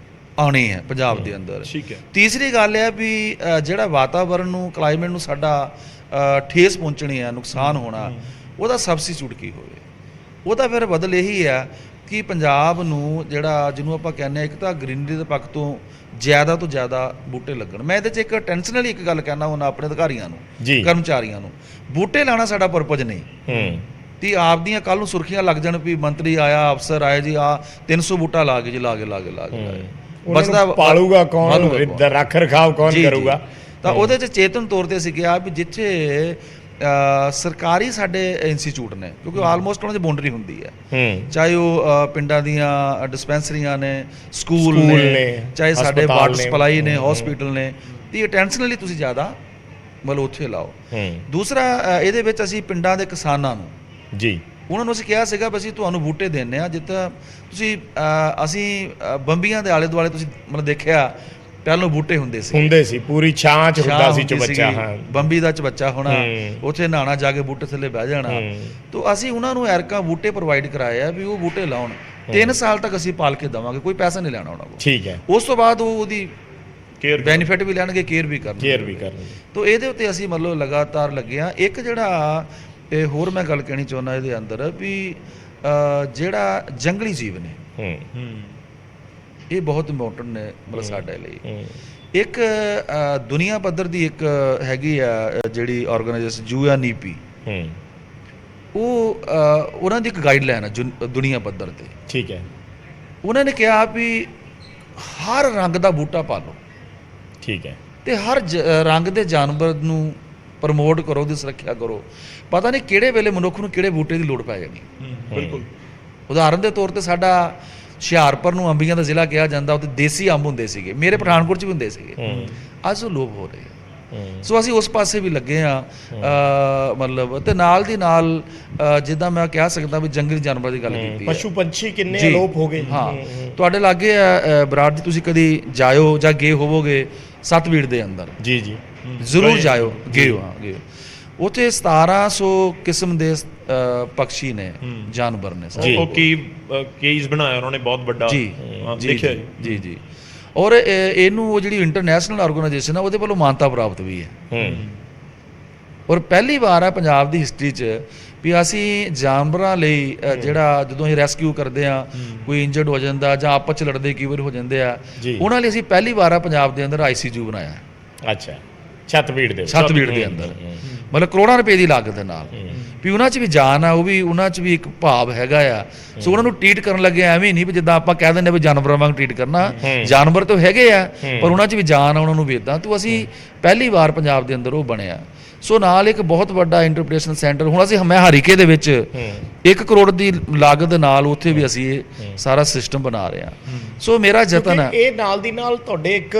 ਆਉਣੀ ਹੈ ਪੰਜਾਬ ਦੇ ਅੰਦਰ। ਠੀਕ ਹੈ। ਤੀਸਰੀ ਗੱਲ ਹੈ ਵੀ ਜਿਹੜਾ ਵਾਤਾਵਰਨ ਨੂੰ, ਕਲਾਈਮੇਟ ਨੂੰ ਸਾਡਾ ਠੇਸ ਪਹੁੰਚਣੀ ਹੈ, ਨੁਕਸਾਨ ਹੋਣਾ, ਉਹਦਾ ਸਬਸਟੀਟਿਊਟ ਕੀ ਹੋਵੇ? ਉਹਦਾ ਫਿਰ ਬਦਲ ਇਹੀ ਆ ਕਿ ਪੰਜਾਬ ਨੂੰ ਜਿਹੜਾ ਜਿਹਨੂੰ ਆਪਾਂ ਕਹਿੰਦੇ ਹਾਂ, ਇੱਕ ਤਾਂ ਗ੍ਰੀਨਰੀ ਦੇ ਪੱਖ ਤੋਂ ਜ਼ਿਆਦਾ ਬੂਟੇ ਲੱਗਣ। ਮੈਂ ਇਹਦੇ 'ਚ ਇੱਕ ਟੈਂਸ਼ਨਲੀ ਇੱਕ ਗੱਲ ਕਹਿਣਾ ਹੁਣ ਆਪਣੇ ਅਧਿਕਾਰੀਆਂ ਨੂੰ, ਜੀ। ਕਰਮਚਾਰੀਆਂ ਨੂੰ, ਬੂਟੇ ਲਾਣਾ ਸਾਡਾ ਪਰਪਸ ਨਹੀਂ। ਤੇ ਆਪਦੀਆਂ ਕੱਲ ਨੂੰ ਸੁਰਖੀਆਂ ਲੱਗ ਜਾਣ ਵੀ ਮੰਤਰੀ ਆਇਆ, ਅਫਸਰ ਆਏ ਜੀ, ਆ 300 ਬੂਟਾ ਲਾ ਕੇ ਜੀ, ਲਾ ਕੇ ਬਚਦਾ ਪਾਲੂਗਾ ਕੌਣ, ਰੱਖ ਰਖਾਵ ਕੌਣ ਕਰੂਗਾ? ਤਾਂ ਉਹਦੇ 'ਚ ਚੇਤਨ ਤੌਰ ਤੇ ਅਸੀਂ ਕਿਹਾ ਵੀ ਜਿੱਥੇ ਸਰਕਾਰੀ ਸਾਡੇ ਇੰਸਟੀਚਿਊਟ ਨੇ, ਕਿਉਂਕਿ ਆਲਮੋਸਟ ਉਹਨਾਂ ਦੀ ਬਾਉਂਡਰੀ ਹੁੰਦੀ ਹੈ, ਚਾਹੇ ਉਹ ਪਿੰਡਾਂ ਦੀਆਂ ਡਿਸਪੈਂਸਰੀਆਂ ਨੇ, ਸਕੂਲ ਨੇ, ਚਾਹੇ ਸਾਡੇ ਵਾਟਰ ਸਪਲਾਈ ਨੇ, ਹਸਪੀਟਲ ਨੇ, ਤੇ ਇੰਟੈਂਸ਼ਨਲੀ ਤੁਸੀਂ ਜ਼ਿਆਦਾ ਮਤਲਬ ਉੱਥੇ ਲਾਓ। ਦੂਸਰਾ ਇਹਦੇ ਵਿੱਚ ਅਸੀਂ ਪਿੰਡਾਂ ਦੇ ਕਿਸਾਨਾਂ ਨੂੰ ਜੀ, ਉਹਨਾਂ ਨੂੰ ਅਸੀਂ ਕਿਹਾ ਸੀਗਾ ਵੀ ਅਸੀਂ ਤੁਹਾਨੂੰ ਬੂਟੇ ਦਿੰਦੇ ਹਾਂ ਜਿੱਦਾਂ ਤੁਸੀਂ ਅਸੀਂ ਬੰਬੀਆਂ ਦੇ ਆਲੇ ਦੁਆਲੇ ਤੁਸੀਂ ਮਤਲਬ ਦੇਖਿਆ ਪਹਿਲਾਂ ਬੂਟੇ ਹੁੰਦੇ ਸੀ, ਪੂਰੀ ਛਾਂ 'ਚ ਹੁੰਦਾ ਸੀ ਚਬੱਚਾ, ਹਾਂ, ਬੰਬੀ ਦਾ ਚਬੱਚਾ ਹੋਣਾ, ਉੱਥੇ ਨਹਾਣਾ, ਜਾ ਕੇ ਬੂਟੇ ਥੱਲੇ ਬਹਿ ਜਾਣਾ। ਤਾਂ ਅਸੀਂ ਉਹਨਾਂ ਨੂੰ ਐਰਕਾ ਬੂਟੇ ਪ੍ਰੋਵਾਈਡ ਕਰਾਏ ਆ ਵੀ ਉਹ ਬੂਟੇ ਲਾਉਣ, 3 ਸਾਲ ਤੱਕ ਅਸੀਂ ਪਾਲ ਕੇ ਦੇਵਾਂਗੇ, ਕੋਈ ਪੈਸਾ ਨਹੀਂ ਲੈਣਾ ਉਹਨਾਂ ਕੋਲ, ਠੀਕ ਹੈ। ਉਸ ਤੋਂ ਬਾਅਦ ਉਹ ਉਹਦੀ ਕੇਅਰ ਬੈਨੀਫਿਟ ਵੀ ਲੈਣਗੇ, ਕੇਅਰ ਵੀ ਕਰਨਗੇ। ਤਾਂ ਇਹਦੇ ਉੱਤੇ ਅਸੀਂ ਮਤਲਬ ਲਗਾਤਾਰ ਲੱਗੇ ਹਾਂ। ਇੱਕ ਜਿਹੜਾ ਇਹ ਹੋਰ ਮੈਂ ਗੱਲ ਕਹਿਣੀ ਚਾਹੁੰਦਾ ਇਹਦੇ ਅੰਦਰ ਵੀ ਜਿਹੜਾ ਜੰਗਲੀ ਜੀਵ ਨੇ ਇਹ ਬਹੁਤ ਇੰਪੋਰਟੈਂਟ ਨੇ ਮਤਲਬ ਸਾਡੇ ਲਈ। ਇੱਕ ਦੁਨੀਆ ਪੱਧਰ ਦੀ ਇੱਕ ਹੈਗੀ ਆ ਜਿਹੜੀ ਆਰਗੇਨਾਈਜੇਸ਼ਨ UNEP, ਉਹ ਉਹਨਾਂ ਦੀ ਇੱਕ ਗਾਈਡਲਾਈਨ ਹੈ ਦੁਨੀਆ ਪੱਧਰ ਤੇ, ਠੀਕ ਹੈ। ਉਹਨਾਂ ਨੇ ਕਿਹਾ ਵੀ ਹਰ ਰੰਗ ਦਾ ਬੂਟਾ ਪਾਲੋ, ਠੀਕ ਹੈ, ਤੇ ਹਰ ਰੰਗ ਦੇ ਜਾਨਵਰ ਨੂੰ ਪ੍ਰਮੋਟ ਕਰੋ, ਉਹਦੀ ਸੁਰੱਖਿਆ ਕਰੋ। ਪਤਾ ਨਹੀਂ ਕਿਹੜੇ ਵੇਲੇ ਮਨੁੱਖ ਨੂੰ ਕਿਹੜੇ ਬੂਟੇ ਦੀ ਲੋੜ ਪੈ ਜਾਣੀ। ਬਿਲਕੁਲ, ਉਦਾਹਰਨ ਦੇ ਤੌਰ ਤੇ ਸਾਡਾ ਹੁਸ਼ਿਆਰਪੁਰ ਨੂੰ ਅੰਬੀਆਂ ਦਾ ਜ਼ਿਲ੍ਹਾ ਕਿਹਾ ਜਾਂਦਾ, ਉੱਥੇ ਦੇਸੀ ਅੰਬ ਹੁੰਦੇ ਸੀਗੇ, ਮੇਰੇ ਪਠਾਨਕੋਟ 'ਚ ਵੀ ਹੁੰਦੇ ਸੀਗੇ, ਅੱਜ ਉਹ ਲੋਪ ਹੋ ਰਹੇ ਆ। ਸੋ ਅਸੀਂ ਉਸ ਪਾਸੇ ਵੀ ਲੱਗੇ ਆ ਮਤਲਬ, ਤੇ ਨਾਲ ਦੀ ਨਾਲ ਜਿੱਦਾਂ ਮੈਂ ਕਹਿ ਸਕਦਾ ਵੀ ਜੰਗਲੀ ਜਾਨਵਰਾਂ ਦੀ ਗੱਲ ਕੀਤੀ, ਪਸ਼ੂ ਪੰਛੀ ਕਿੰਨੇ ਅਲੋਪ ਹੋ ਗਏ। ਹਾਂ, ਤੁਹਾਡੇ ਲਾਗੇ ਬਰਾੜ ਜੀ, ਤੁਸੀਂ ਕਦੀ ਜਾਇਓ ਜਾਂ ਗਏ ਹੋਵੋਗੇ ਸਤਵੀੜ ਦੇ ਅੰਦਰ? ਜੀ ਜੀ, ਜ਼ਰੂਰ ਜਾਇਓ, ਗਏ ਹਾਂ, ਗਏ। ਉੱਥੇ 1700 ਕਿਸਮ ਦੇ ਪੰਛੀ ਨੇ, ਜਾਨਵਰ ਨੇ। ਉਹ ਕੇਜ ਬਣਾਇਆ ਉਹਨਾਂ ਨੇ ਬਹੁਤ ਵੱਡਾ, ਜੀ ਜੀ ਜੀ। ਔਰ ਇਹਨੂੰ ਉਹ ਜਿਹੜੀ ਇੰਟਰਨੈਸ਼ਨਲ ਆਰਗੇਨਾਈਜੇਸ਼ਨ ਆ ਉਹਦੇ ਵੱਲੋਂ ਮਾਨਤਾ ਪ੍ਰਾਪਤ ਵੀ ਹੈ। ਔਰ ਪਹਿਲੀ ਵਾਰ ਆ ਪੰਜਾਬ ਦੀ ਹਿਸਟਰੀ 'ਚ ਵੀ ਅਸੀਂ ਜਾਨਵਰਾਂ ਲਈ ਜਿਹੜਾ ਜਦੋਂ ਅਸੀਂ ਰੈਸਕਿਊ ਕਰਦੇ ਆ, ਕੋਈ ਇੰਜਰਡ ਹੋ ਜਾਂਦਾ ਜਾਂ ਆਪਸ 'ਚ ਲੜਦੇ ਕਈ ਵਾਰ ਹੋ ਜਾਂਦੇ ਆ, ਉਹਨਾਂ ਲਈ ਅਸੀਂ ਪਹਿਲੀ ਵਾਰ ਆ ਪੰਜਾਬ ਦੇ ਅੰਦਰ ICU ਬਣਾਇਆ। ਅੱਛਾ, ਛੱਤਬੀੜ ਦੇ ਅੰਦਰ, ਮਤਲਬ ਕਰੋੜਾਂ ਰੁਪਏ ਦੀ ਲਾਗਤ ਦੇ ਨਾਲ, ਵੀ ਉਹਨਾਂ 'ਚ ਵੀ ਜਾਨ ਆ, ਉਹ ਵੀ ਉਹਨਾਂ 'ਚ ਵੀ ਇੱਕ ਭਾਵ ਹੈਗਾ ਆ। ਸੋ ਉਹਨਾਂ ਨੂੰ ਟ੍ਰੀਟ ਕਰਨ ਲੱਗੇ ਐਵੇਂ ਨਹੀਂ ਵੀ ਜਿੱਦਾਂ ਆਪਾਂ ਕਹਿ ਦਿੰਦੇ ਵੀ ਜਾਨਵਰਾਂ ਵਾਂਗ ਟ੍ਰੀਟ ਕਰਨਾ, ਜਾਨਵਰ ਤਾਂ ਹੈਗੇ ਆ ਪਰ ਉਹਨਾਂ 'ਚ ਵੀ ਜਾਨ ਆ, ਉਹਨਾਂ ਨੂੰ ਵੀ ਇੱਦਾਂ। ਤਾਂ ਅਸੀਂ ਪਹਿਲੀ ਵਾਰ ਪੰਜਾਬ ਦੇ ਅੰਦਰ ਉਹ ਬਣਿਆ। ਸੋ ਨਾਲ ਇੱਕ ਬਹੁਤ ਵੱਡਾ ਇੰਟਰਪ੍ਰੀਟੇਸ਼ਨ ਸੈਂਟਰ ਹੁਣ ਅਸੀਂ ਮੈਂ ਹਰੀਕੇ ਦੇ ਵਿੱਚ 1 ਕਰੋੜ ਦੀ ਲਾਗਤ ਦੇ ਨਾਲ ਉੱਥੇ ਵੀ ਅਸੀਂ ਇਹ ਸਾਰਾ ਸਿਸਟਮ ਬਣਾ ਰਹੇ ਹਾਂ। ਸੋ ਮੇਰਾ ਯਤਨ ਹੈ ਇਹ ਨਾਲ ਦੀ ਨਾਲ ਤੁਹਾਡੇ ਇੱਕ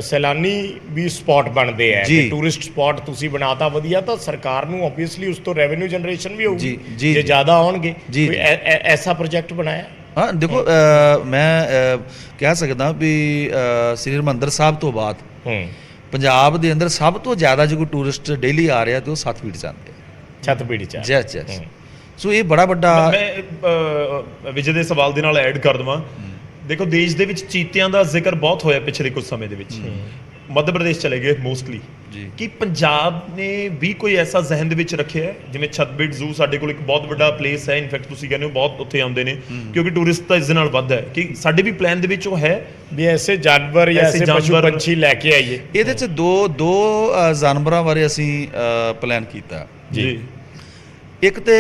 ਸੈਲਾਨੀ ਵੀ ਸਪੌਟ ਬਣਦੇ ਆ, ਟੂਰਿਸਟ ਸਪੌਟ ਤੁਸੀਂ ਬਣਾਤਾ ਵਧੀਆ, ਤਾਂ ਸਰਕਾਰ ਨੂੰ ਆਬਵੀਅਸਲੀ ਉਸ ਤੋਂ ਰੈਵਨਿਊ ਜਨਰੇਸ਼ਨ ਵੀ ਹੋਊਗੀ ਜੇ ਜ਼ਿਆਦਾ ਆਉਣਗੇ। ਕੋਈ ਐਸਾ ਪ੍ਰੋਜੈਕਟ ਬਣਾਇਆ? ਹਾਂ, ਦੇਖੋ ਮੈਂ ਕਹਿ ਸਕਦਾ ਵੀ ਸ੍ਰੀ ਹਰਿਮੰਦਰ ਸਾਹਿਬ ਤੋਂ ਬਾਅਦ ਪੰਜਾਬ ਦੇ ਅੰਦਰ ਸਭ ਤੋਂ ਜ਼ਿਆਦਾ ਜੇ ਕੋਈ ਟੂਰਿਸਟ ਡੇਲੀ ਆ ਰਿਹਾ ਤੇ ਉਹ ਸਤਵੀੜ ਜਾਂਦੇ ਆ, ਛੱਤਬੀੜ ਚ। ਜੈਸ ਜੈਸ। ਸੋ ਇਹ ਬੜਾ ਵੱਡਾ। ਮੈਂ ਵਿਜੇ ਦੇ ਸਵਾਲ ਦੇ ਨਾਲ ਐਡ ਕਰ ਦਵਾਂ, ਦੇਖੋ ਦੇਸ਼ ਦੇ ਵਿੱਚ ਚੀਤਿਆਂ ਦਾ ਜ਼ਿਕਰ ਬਹੁਤ ਹੋਇਆ ਪਿਛਲੇ ਕੁਝ ਸਮੇਂ ਦੇ ਵਿੱਚ, ਮੱਧ ਪ੍ਰਦੇਸ਼ ਚਲੇ ਗਏ ਮੋਸਟਲੀ, ਕਿ ਪੰਜਾਬ ਨੇ ਵੀ ਕੋਈ ਐਸਾ ਜ਼ਿਹਨ ਦੇ ਵਿੱਚ ਰੱਖਿਆ ਹੈ? ਜਿਵੇਂ ਛੱਤਬੀੜ ਜ਼ੂ ਸਾਡੇ ਕੋਲ ਇੱਕ ਬਹੁਤ ਵੱਡਾ ਪਲੇਸ ਹੈ, ਇਨਫੈਕਟ ਤੁਸੀਂ ਕਹਿੰਦੇ ਹੋ ਬਹੁਤ ਉੱਥੇ ਆਉਂਦੇ ਨੇ ਕਿਉਂਕਿ ਟੂਰਿਸਟ ਤਾਂ ਇਸ ਦੇ ਨਾਲ ਵੱਧ ਹੈ, ਕਿ ਸਾਡੇ ਵੀ ਪਲਾਨ ਦੇ ਵਿੱਚ ਉਹ ਹੈ ਵੀ ਐਸੇ ਜਾਨਵਰ ਜਾਂ ਐਸੇ ਪਸ਼ੂ ਪੰਛੀ ਲੈ ਕੇ ਆਈਏ। ਇਹਦੇ 'ਚ ਦੋ ਜਾਨਵਰਾਂ ਬਾਰੇ ਅਸੀਂ ਪਲਾਨ ਕੀਤਾ ਜੀ। ਇੱਕ ਤੇ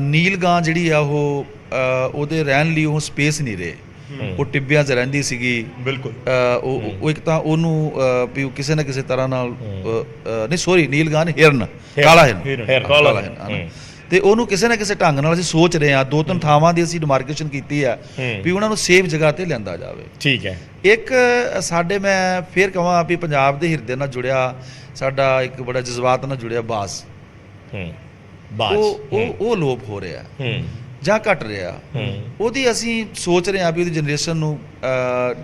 ਨੀਲ ਗਾਂ ਜਿਹੜੀ ਆ ਉਹ ਉਹਦੇ ਰਹਿਣ ਲਈ ਉਹ ਸਪੇਸ ਨਹੀਂ ਰਹੇ, ਉਹ ਟਿੱਬਿਆਂ 'ਚ ਰਹਿੰਦੀ ਸੀਗੀ। ਬਿਲਕੁਲ। ਉਹ ਇੱਕ ਤਾਂ ਉਹਨੂੰ ਵੀ ਕਿਸੇ ਨਾ ਕਿਸੇ ਤਰ੍ਹਾਂ ਨਾਲ ਨਹੀਂ ਸੋਰੀ ਨੀਲ ਗਾਂ ਹਿਰਨ, ਕਾਲਾ ਹਿਰਨ, ਤੇ ਉਹਨੂੰ ਕਿਸੇ ਨਾ ਕਿਸੇ ਢੰਗ ਨਾਲ ਅਸੀਂ ਸੋਚ ਰਹੇ ਹਾਂ। 2-3 ਥਾਵਾਂ ਦੀ ਅਸੀਂ ਡਿਮਾਰਕੇਸ਼ਨ ਕੀਤੀ ਆ ਵੀ ਉਹਨਾਂ ਨੂੰ ਸੇਫ ਜਗ੍ਹਾ ਤੇ ਲਿਆਂਦਾ ਜਾਵੇ। ਠੀਕ ਹੈ। ਇੱਕ ਸਾਡੇ ਮੈਂ ਫੇਰ ਕਹਾਂ ਵੀ ਪੰਜਾਬ ਦੇ ਹਿਰਦੇ ਨਾਲ ਜੁੜਿਆ ਸਾਡਾ ਇੱਕ ਬੜਾ ਜਜ਼ਬਾਤ ਨਾਲ ਜੁੜਿਆ ਬਾਜ਼, ਉਹ ਲੋਪ ਹੋ ਰਿਹਾ ਜਾਂ ਘਟ ਰਿਹਾ। ਉਹਦੀ ਅਸੀਂ ਸੋਚ ਰਹੇ ਹਾਂ ਵੀ ਉਹਦੀ ਜਨਰੇਸ਼ਨ ਨੂੰ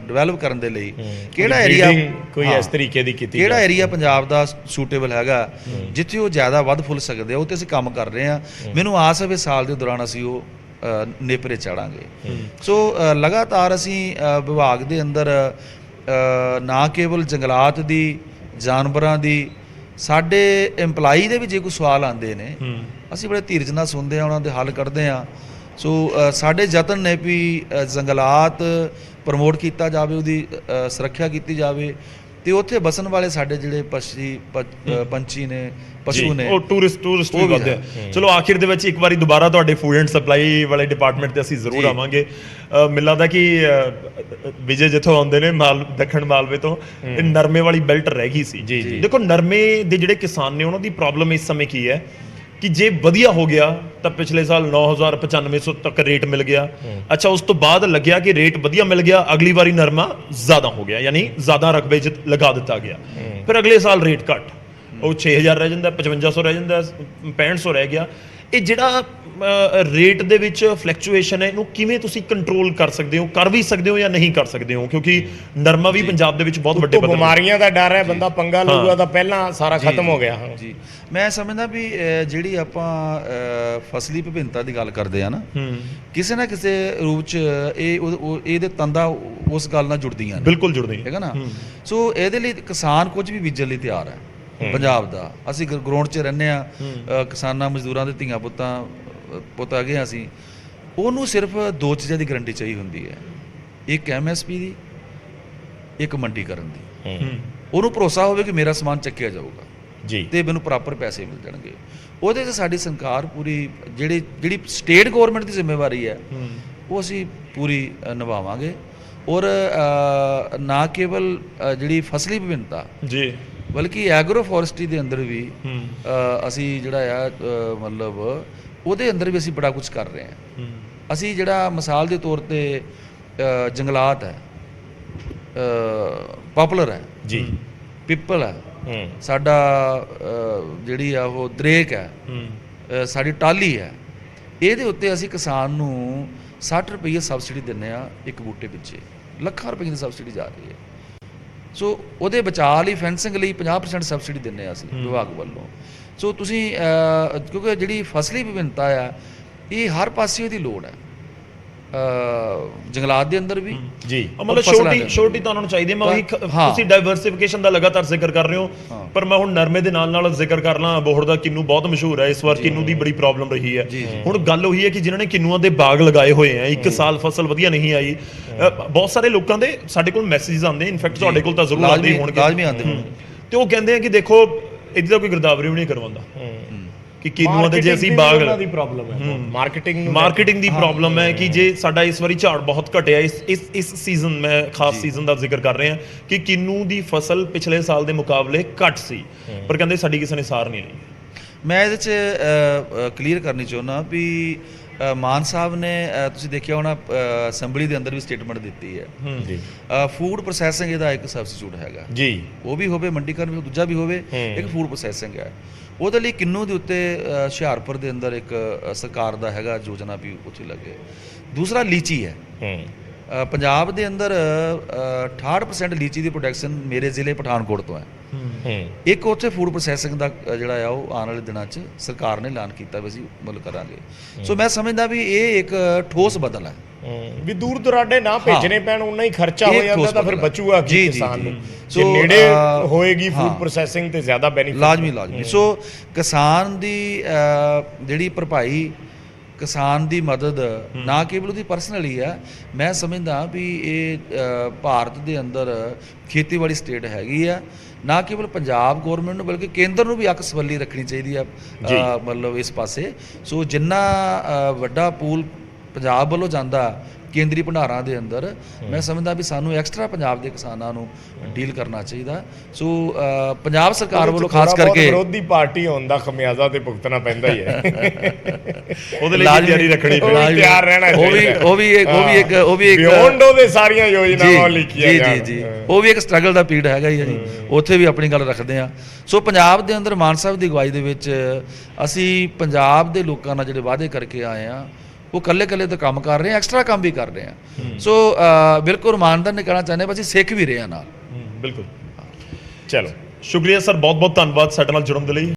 ਡਿਵੈਲਪ ਕਰਨ ਦੇ ਲਈ ਕਿਹੜਾ ਏਰੀਆ ਕੋਈ ਇਸ ਤਰੀਕੇ ਦੀ ਕੀਤੀ, ਕਿਹੜਾ ਏਰੀਆ ਪੰਜਾਬ ਦਾ ਸੂਟੇਬਲ ਹੈਗਾ ਜਿੱਥੇ ਉਹ ਜ਼ਿਆਦਾ ਵੱਧ ਫੁੱਲ ਸਕਦੇ ਆ, ਉਹ ਤੇ ਅਸੀਂ ਕੰਮ ਕਰ ਰਹੇ ਹਾਂ। ਮੈਨੂੰ ਆਸ ਹੈ ਵੀ ਸਾਲ ਦੇ ਦੌਰਾਨ ਅਸੀਂ ਉਹ ਨੇਪਰੇ ਚਾੜਾਂਗੇ। ਸੋ ਲਗਾਤਾਰ ਅਸੀਂ ਵਿਭਾਗ ਦੇ ਅੰਦਰ ਨਾ ਕੇਵਲ ਜੰਗਲਾਤ ਦੀ, ਜਾਨਵਰਾਂ ਦੀ, ਸਾਡੇ EMPLOYEE ਦੇ ਵੀ ਜੇ ਕੋਈ ਸਵਾਲ ਆਉਂਦੇ ਨੇ ਅਸੀਂ ਬੜੇ ਧੀਰਜ ਨਾਲ ਸੁਣਦੇ ਹਾਂ, ਉਹਨਾਂ ਦੇ ਹੱਲ ਕੱਢਦੇ ਹਾਂ। ਸੋ ਸਾਡੇ ਯਤਨ ਨੇ ਵੀ ਜੰਗਲਾਤ ਪ੍ਰਮੋਟ ਕੀਤਾ ਜਾਵੇ, ਉਹਦੀ ਸੁਰੱਖਿਆ ਕੀਤੀ ਜਾਵੇ ਤੇ ਉੱਥੇ ਬਸਣ ਵਾਲੇ ਸਾਡੇ ਜਿਹੜੇ ਪੰਛੀ ਨੇ, ਪਸ਼ੂ ਨੇ, ਉਹ ਟੂਰਿਸਟ ਉਹ ਵੀ ਵੀ ਵੱਧਦੇ ਆ। ਚਲੋ ਆਖਿਰ ਦੇ ਵਿੱਚ ਇੱਕ ਵਾਰੀ ਦੁਬਾਰਾ ਤੁਹਾਡੇ ਫੂਡ ਐਂਡ ਸਪਲਾਈ ਵਾਲੇ ਡਿਪਾਰਟਮੈਂਟ ਤੇ ਅਸੀਂ ਜ਼ਰੂਰ ਜੀ। ਆਵਾਂਗੇ। ਮੈਨੂੰ ਲੱਗਦਾ ਕਿ ਵਿਜੇ ਜਿੱਥੋਂ ਆਉਂਦੇ ਨੇ ਦੱਖਣ ਮਾਲਵੇ ਤੋਂ, ਇਹ ਨਰਮੇ ਵਾਲੀ ਬੈਲਟ ਰਹਿ ਗਈ ਸੀ। ਦੇਖੋ ਨਰਮੇ ਦੇ ਜਿਹੜੇ ਕਿਸਾਨ ਨੇ ਉਹਨਾਂ ਦੀ ਪ੍ਰੋਬਲਮ ਇਸ ਸਮੇਂ ਕੀ ਹੈ ਕਿ ਜੇ ਵਧੀਆ ਹੋ ਗਿਆ ਤਾਂ ਪਿਛਲੇ ਸਾਲ 9,9500 ਤੱਕ ਰੇਟ ਮਿਲ ਗਿਆ। ਅੱਛਾ, ਉਸ ਤੋਂ ਬਾਅਦ ਲੱਗਿਆ ਕਿ ਰੇਟ ਵਧੀਆ ਮਿਲ ਗਿਆ, ਅਗਲੀ ਵਾਰੀ ਨਰਮਾ ਜ਼ਿਆਦਾ ਹੋ ਗਿਆ, ਯਾਨੀ ਜ਼ਿਆਦਾ ਰਕਬੇ 'ਚ ਲਗਾ ਦਿੱਤਾ ਗਿਆ। ਫਿਰ ਅਗਲੇ ਸਾਲ ਰੇਟ ਘੱਟ, ਉਹ 6000 ਰਹਿ ਜਾਂਦਾ, 5500 ਰਹਿ ਜਾਂਦਾ, 6500 ਰਹਿ ਗਿਆ। ਇਹ ਜਿਹੜਾ ਰੇਟ ਦੇ ਵਿੱਚ ਫਲਕਚੁਏਸ਼ਨ ਹੈ, ਇਹਨੂੰ ਕਿਵੇਂ ਤੁਸੀਂ ਕੰਟਰੋਲ ਕਰ ਸਕਦੇ ਹੋ, ਕਰ ਵੀ ਸਕਦੇ ਹੋ ਜਾਂ ਨਹੀਂ ਕਰ ਸਕਦੇ ਹੋ? ਕਿਉਂਕਿ ਨਰਮਾ ਵੀ ਪੰਜਾਬ ਦੇ ਵਿੱਚ ਬਹੁਤ ਵੱਡੇ ਪੱਧਰ ਬਿਮਾਰੀਆਂ ਦਾ ਡਰ ਹੈ, ਬੰਦਾ ਪੰਗਾ ਲਊਗਾ ਤਾਂ ਪਹਿਲਾਂ ਸਾਰਾ ਖਤਮ ਹੋ ਗਿਆ। ਜੀ, ਮੈਂ ਸਮਝਦਾ ਵੀ ਜਿਹੜੀ ਆਪਾਂ ਫਸਲੀ ਵਿਭਿੰਨਤਾ ਦੀ ਗੱਲ ਕਰਦੇ ਆ ਨਾ, ਕਿਸੇ ਨਾ ਕਿਸੇ ਰੂਪ 'ਚ ਇਹਦੇ ਤੰਦਾਂ ਉਸ ਗੱਲ ਨਾਲ ਜੁੜਦੀਆਂ ਨੇ, ਬਿਲਕੁਲ ਜੁੜਦੀਆਂ, ਹੈਗਾ ਨਾ। ਸੋ ਇਹਦੇ ਲਈ ਕਿਸਾਨ ਕੁਝ ਵੀ ਬੀਜਣ ਲਈ ਤਿਆਰ ਹੈ। ਪੰਜਾਬ ਦਾ ਅਸੀਂ ਗਰਾਊਂਡ 'ਚ ਰਹਿੰਦੇ ਆ, ਕਿਸਾਨਾਂ ਮਜ਼ਦੂਰਾਂ ਦੇ ਧੀਆਂ ਪੁੱਤ ਹੈਗੇ ਅਸੀਂ, ਉਹਨੂੰ ਸਿਰਫ ਦੋ ਚੀਜ਼ਾਂ ਦੀ ਗਰੰਟੀ ਚਾਹੀਦੀ ਹੁੰਦੀ ਹੈ, ਇੱਕ MSP ਦੀ, ਇੱਕ ਮੰਡੀਕਰਨ ਦੀ। ਉਹਨੂੰ ਭਰੋਸਾ ਹੋਵੇ ਕਿ ਮੇਰਾ ਸਮਾਨ ਚੱਕਿਆ ਜਾਊਗਾ ਜੀ ਤੇ ਮੈਨੂੰ ਪ੍ਰਾਪਰ ਪੈਸੇ ਮਿਲ ਜਾਣਗੇ। ਉਹਦੇ 'ਚ ਸਾਡੀ ਸਰਕਾਰ ਪੂਰੀ ਜਿਹੜੀ ਸਟੇਟ ਗਵਰਨਮੈਂਟ ਦੀ ਜ਼ਿੰਮੇਵਾਰੀ ਹੈ ਉਹ ਅਸੀਂ ਪੂਰੀ ਨਿਭਾਵਾਂਗੇ। ਔਰ ਨਾ ਕੇਵਲ ਜਿਹੜੀ ਫਸਲੀ ਵਿਭਿੰਨਤਾ ਜੀ, ਬਲਕਿ ਐਗਰੋ ਫੋਰੈਸਟਰੀ ਦੇ ਅੰਦਰ ਵੀ ਅਸੀਂ ਜਿਹੜਾ ਆ ਮਤਲਬ ਉਹਦੇ ਅੰਦਰ ਵੀ ਅਸੀਂ ਬੜਾ ਕੁਝ ਕਰ ਰਹੇ ਹਾਂ। ਅਸੀਂ ਜਿਹੜਾ ਮਿਸਾਲ ਦੇ ਤੌਰ ਤੇ ਜੰਗਲਾਤ ਹੈ, ਪਪੂਲਰ ਹੈ ਜੀ, ਪਿੱਪਲ ਹੈ, ਸਾਡਾ ਜਿਹੜੀ ਆ ਉਹ ਦਰੇਕ ਹੈ, ਸਾਡੀ ਟਾਹਲੀ ਹੈ, ਇਹਦੇ ਉੱਤੇ ਅਸੀਂ ਕਿਸਾਨ ਨੂੰ 60 ਰੁਪਏ ਸਬਸਿਡੀ ਦਿੰਦੇ ਆ ਇੱਕ ਬੂਟੇ ਪਿੱਛੇ, ਲੱਖਾਂ ਰੁਪਏ ਦੀ ਸਬਸਿਡੀ ਜਾ ਰਹੀ ਹੈ। ਸੋ ਉਹਦੇ ਬਚਾਅ ਲਈ ਫੈਂਸਿੰਗ ਲਈ 50% ਸਬਸਿਡੀ ਦਿੰਦੇ ਆ ਅਸੀਂ ਵਿਭਾਗ ਵੱਲੋਂ। ਸੋ ਤੁਸੀਂ ਕਿਉਂਕਿ ਜਿਹੜੀ ਫਸਲੀ ਵਿਭਿੰਨਤਾ ਆ ਇਹ ਹਰ ਪਾਸੇ ਉਹਦੀ ਲੋੜ ਹੈ, ਜੰਗਲਾਤ ਦੇ ਅੰਦਰ ਵੀ ਜੀ। ਮਤਲਬ ਛੋਟੀ ਤੁਹਾਨੂੰ ਚਾਹੀਦੀ ਹੈ। ਮੈਂ ਉਹੀ ਤੁਸੀਂ ਡਾਈਵਰਸਿਫਿਕੇਸ਼ਨ ਦਾ ਲਗਾਤਾਰ ਜ਼ਿਕਰ ਕਰ ਰਹੇ ਹੋ, ਪਰ ਮੈਂ ਹੁਣ ਨਰਮੇ ਦੇ ਨਾਲ ਜ਼ਿਕਰ ਕਰ ਲਾਂ, ਬੋਹੜ ਦਾ ਕਿੰਨੂ ਬਹੁਤ ਮਸ਼ਹੂਰ ਹੈ, ਇਸ ਵਾਰ ਕਿੰਨੂ ਦੀ ਬੜੀ ਪ੍ਰੋਬਲਮ ਰਹੀ ਹੈ। ਹੁਣ ਗੱਲ ਉਹੀ ਹੈ ਕਿ ਜਿਨ੍ਹਾਂ ਨੇ ਕਿੰਨੂਆਂ ਦੇ ਬਾਗ ਲਗਾਏ ਹੋਏ ਆ, ਇੱਕ ਸਾਲ ਫਸਲ ਵਧੀਆ ਨਹੀਂ ਆਈ, ਬਹੁਤ ਸਾਰੇ ਲੋਕਾਂ ਦੇ ਸਾਡੇ ਕੋਲ ਮੈਸੇजेस ਆਉਂਦੇ, ਇਨਫੈਕਟ ਤੁਹਾਡੇ ਕੋਲ ਤਾਂ ਜ਼ਰੂਰ ਆਉਂਦੇ ਹੋਣਗੇ, ਲਾਜ਼ਮੀ ਆਉਂਦੇ ਹੋਣ, ਤੇ ਉਹ ਕਹਿੰਦੇ ਆ ਕਿ ਦੇਖੋ ਇਹਦੀ ਤਾਂ ਕੋਈ ਗਿਰਦਾਵਰੀ ਵੀ ਨਹੀਂ ਕਰਵਾਉਂਦਾ ਕਿ ਕਿੰਨੂਆਂ ਦੇ ਜੇ ਅਸੀਂ ਬਾਗ, ਦੀ ਪ੍ਰੋਬਲਮ ਹੈ ਮਾਰਕੀਟਿੰਗ ਦੀ ਪ੍ਰੋਬਲਮ ਹੈ ਕਿ ਜੇ ਸਾਡਾ ਇਸ ਵਾਰੀ ਝਾੜ ਬਹੁਤ ਘਟਿਆ, ਇਸ ਸੀਜ਼ਨ ਮੈਂ ਖਾਸ ਸੀਜ਼ਨ ਦਾ ਜ਼ਿਕਰ ਕਰ ਰਿਹਾ ਕਿ ਕਿੰਨੂ ਦੀ ਫਸਲ ਪਿਛਲੇ ਸਾਲ ਦੇ ਮੁਕਾਬਲੇ ਘੱਟ ਸੀ, ਪਰ ਕਹਿੰਦੇ ਸਾਡੀ ਕਿਸੇ ਨੇ ਸਾਰ ਨਹੀਂ ਲਈ। ਮੈਂ ਇਹਦੇ 'ਚ ਕਲੀਅਰ ਕਰਨੀ ਚਾਹੁੰਦਾ ਵੀ ਮਾਨ ਸਾਹਿਬ ਨੇ ਤੁਸੀਂ ਦੇਖਿਆ ਹੋਣਾ ਅਸੈਂਬਲੀ ਦੇ ਅੰਦਰ ਵੀ ਸਟੇਟਮੈਂਟ ਦਿੱਤੀ ਹੈ ਜੀ, ਫੂਡ ਪ੍ਰੋਸੈਸਿੰਗ ਇਹਦਾ ਇੱਕ ਸਬਸਟੀਟਿਊਟ ਹੈਗਾ ਜੀ, ਉਹ ਵੀ ਹੋਵੇ, ਮੰਡੀਕਰਨ ਵੀ ਦੂਜਾ ਵੀ ਹੋਵੇ, ਇੱਕ ਫੂਡ ਪ੍ਰੋਸੈਸਿੰਗ ਹੈ। ਉਹਦੇ ਲਈ ਕਿੰਨੂ ਦੇ ਉੱਤੇ ਹੁਸ਼ਿਆਰਪੁਰ ਦੇ ਅੰਦਰ ਇੱਕ ਸਰਕਾਰ ਦਾ ਹੈਗਾ ਯੋਜਨਾ ਵੀ ਉੱਥੇ ਲੱਗੇ। ਦੂਸਰਾ ਲੀਚੀ ਹੈ, ਪੰਜਾਬ ਦੇ ਅੰਦਰ 68% ਲੀਚੀ ਦੀ ਪ੍ਰੋਡਕਸ਼ਨ ਮੇਰੇ ਜ਼ਿਲ੍ਹੇ ਪਠਾਨਕੋਟ ਤੋਂ ਹੈ। ਇੱਕ ਉੱਥੇ ਫੂਡ ਪ੍ਰੋਸੈਸਿੰਗ ਦਾ ਜਿਹੜਾ ਆ ਉਹ ਆਉਣ ਵਾਲੇ ਦਿਨਾਂ 'ਚ ਸਰਕਾਰ ਨੇ ਐਲਾਨ ਕੀਤਾ ਵੀ ਅਸੀਂ ਮੁੱਲ ਕਰਾਂਗੇ। ਸੋ ਮੈਂ ਸਮਝਦਾ ਵੀ ਇਹ ਇੱਕ ਠੋਸ ਬਦਲ ਹੈ ਵੀ ਦੂਰ ਦੁਰਾਡੇ ਨਾ ਭੇਜਣੇ ਪੈਣ, ਉਨਾ ਹੀ ਖਰਚਾ ਹੋ ਜਾਂਦਾ ਤਾਂ ਫਿਰ ਬਚੂਗਾ ਕੀ ਕਿਸਾਨ ਨੂੰ। ਜੇ ਨੇੜੇ ਹੋਏਗੀ ਫੂਡ ਪ੍ਰੋਸੈਸਿੰਗ ਤੇ ਜ਼ਿਆਦਾ ਬੈਨੀਫਿਟ ਲਾਜ਼ਮੀ। ਸੋ ਕਿਸਾਨ ਦੀ ਜਿਹੜੀ ਭਰਪਾਈ, ਕਿਸਾਨ ਦੀ ਮਦਦ ਨਾ ਕੇਵਲ ਉਹਦੀ ਪਰਸਨਲੀ ਆ, ਮੈਂ ਸਮਝਦਾ ਵੀ ਇਹ ਭਾਰਤ ਦੇ ਅੰਦਰ ਖੇਤੀਬਾੜੀ ਸਟੇਟ ਹੈਗੀ ਆ, ਨਾ ਕੇਵਲ ਪੰਜਾਬ ਗੌਰਮੈਂਟ ਨੂੰ ਬਲਕਿ ਕੇਂਦਰ ਨੂੰ ਵੀ ਅੱਖ ਸਵੱਲੀ ਰੱਖਣੀ ਚਾਹੀਦੀ ਆ ਮਤਲਬ ਇਸ ਪਾਸੇ। ਸੋ ਜਿੰਨਾ ਵੱਡਾ ਪੂਲ ਪੰਜਾਬ ਵੱਲੋਂ ਜਾਂਦਾ ਕੇਂਦਰੀ ਭੰਡਾਰਾਂ ਦੇ ਅੰਦਰ, ਮੈਂ ਸਮਝਦਾ ਵੀ ਸਾਨੂੰ ਐਕਸਟਰਾ ਪੰਜਾਬ ਦੇ ਕਿਸਾਨਾਂ ਨੂੰ ਡੀਲ ਕਰਨਾ ਚਾਹੀਦਾ। ਸੋ ਪੰਜਾਬ ਸਰਕਾਰ ਵੱਲੋਂ ਖਾਸ ਕਰਕੇ ਵਿਰੋਧੀ ਪਾਰਟੀ ਹੋਣ ਦਾ ਖਮਿਆਜ਼ਾ ਤੇ ਭੁਗਤਣਾ ਪੈਂਦਾ ਹੀ ਹੈ, ਉਹਦੇ ਲਈ ਤਿਆਰੀ ਰੱਖਣੀ ਪੈਂਦੀ, ਤਿਆਰ ਰਹਿਣਾ ਚਾਹੀਦਾ। ਉਹ ਵੀ ਇੱਕ ਬਿਯੋਂਡ ਦੇ ਸਾਰੀਆਂ ਯੋਜਨਾਵਾਂ ਲਿਖੀਆਂ ਜਾਣ। ਜੀ, ਉਹ ਵੀ ਇੱਕ ਸਟਰਗਲ ਦਾ ਪੀਰੀਅਡ ਹੈਗਾ ਹੀ ਹੈ ਜੀ, ਉੱਥੇ ਵੀ ਆਪਣੀ ਗੱਲ ਰੱਖਦੇ ਆ। ਸੋ ਪੰਜਾਬ ਦੇ ਅੰਦਰ ਮਾਨ ਸਾਹਿਬ ਦੀ ਅਗਵਾਈ ਦੇ ਵਿੱਚ ਅਸੀਂ ਪੰਜਾਬ ਦੇ ਲੋਕਾਂ ਨਾਲ ਜਿਹੜੇ ਵਾਅਦੇ ਕਰਕੇ ਆਏ ਆ, ਉਹ ਕੱਲੇ ਤਾਂ ਕੰਮ ਕਰ ਰਹੇ ਆ, ਐਕਸਟਰਾ ਕੰਮ ਵੀ ਕਰ ਰਹੇ ਆ। ਸੋ ਬਿਲਕੁਲ ਇਮਾਨਦਾਰ ਨੇ ਕਹਿਣਾ ਚਾਹੁੰਦੇ ਅਸੀਂ ਸਿੱਖ ਵੀ ਰਹੇ ਆ ਨਾਲ। ਬਿਲਕੁਲ। ਚਲੋ ਸ਼ੁਕਰੀਆ ਸਰ, ਬਹੁਤ ਬਹੁਤ ਧੰਨਵਾਦ ਸਾਡੇ ਨਾਲ ਜੁੜਨ ਦੇ ਲਈ।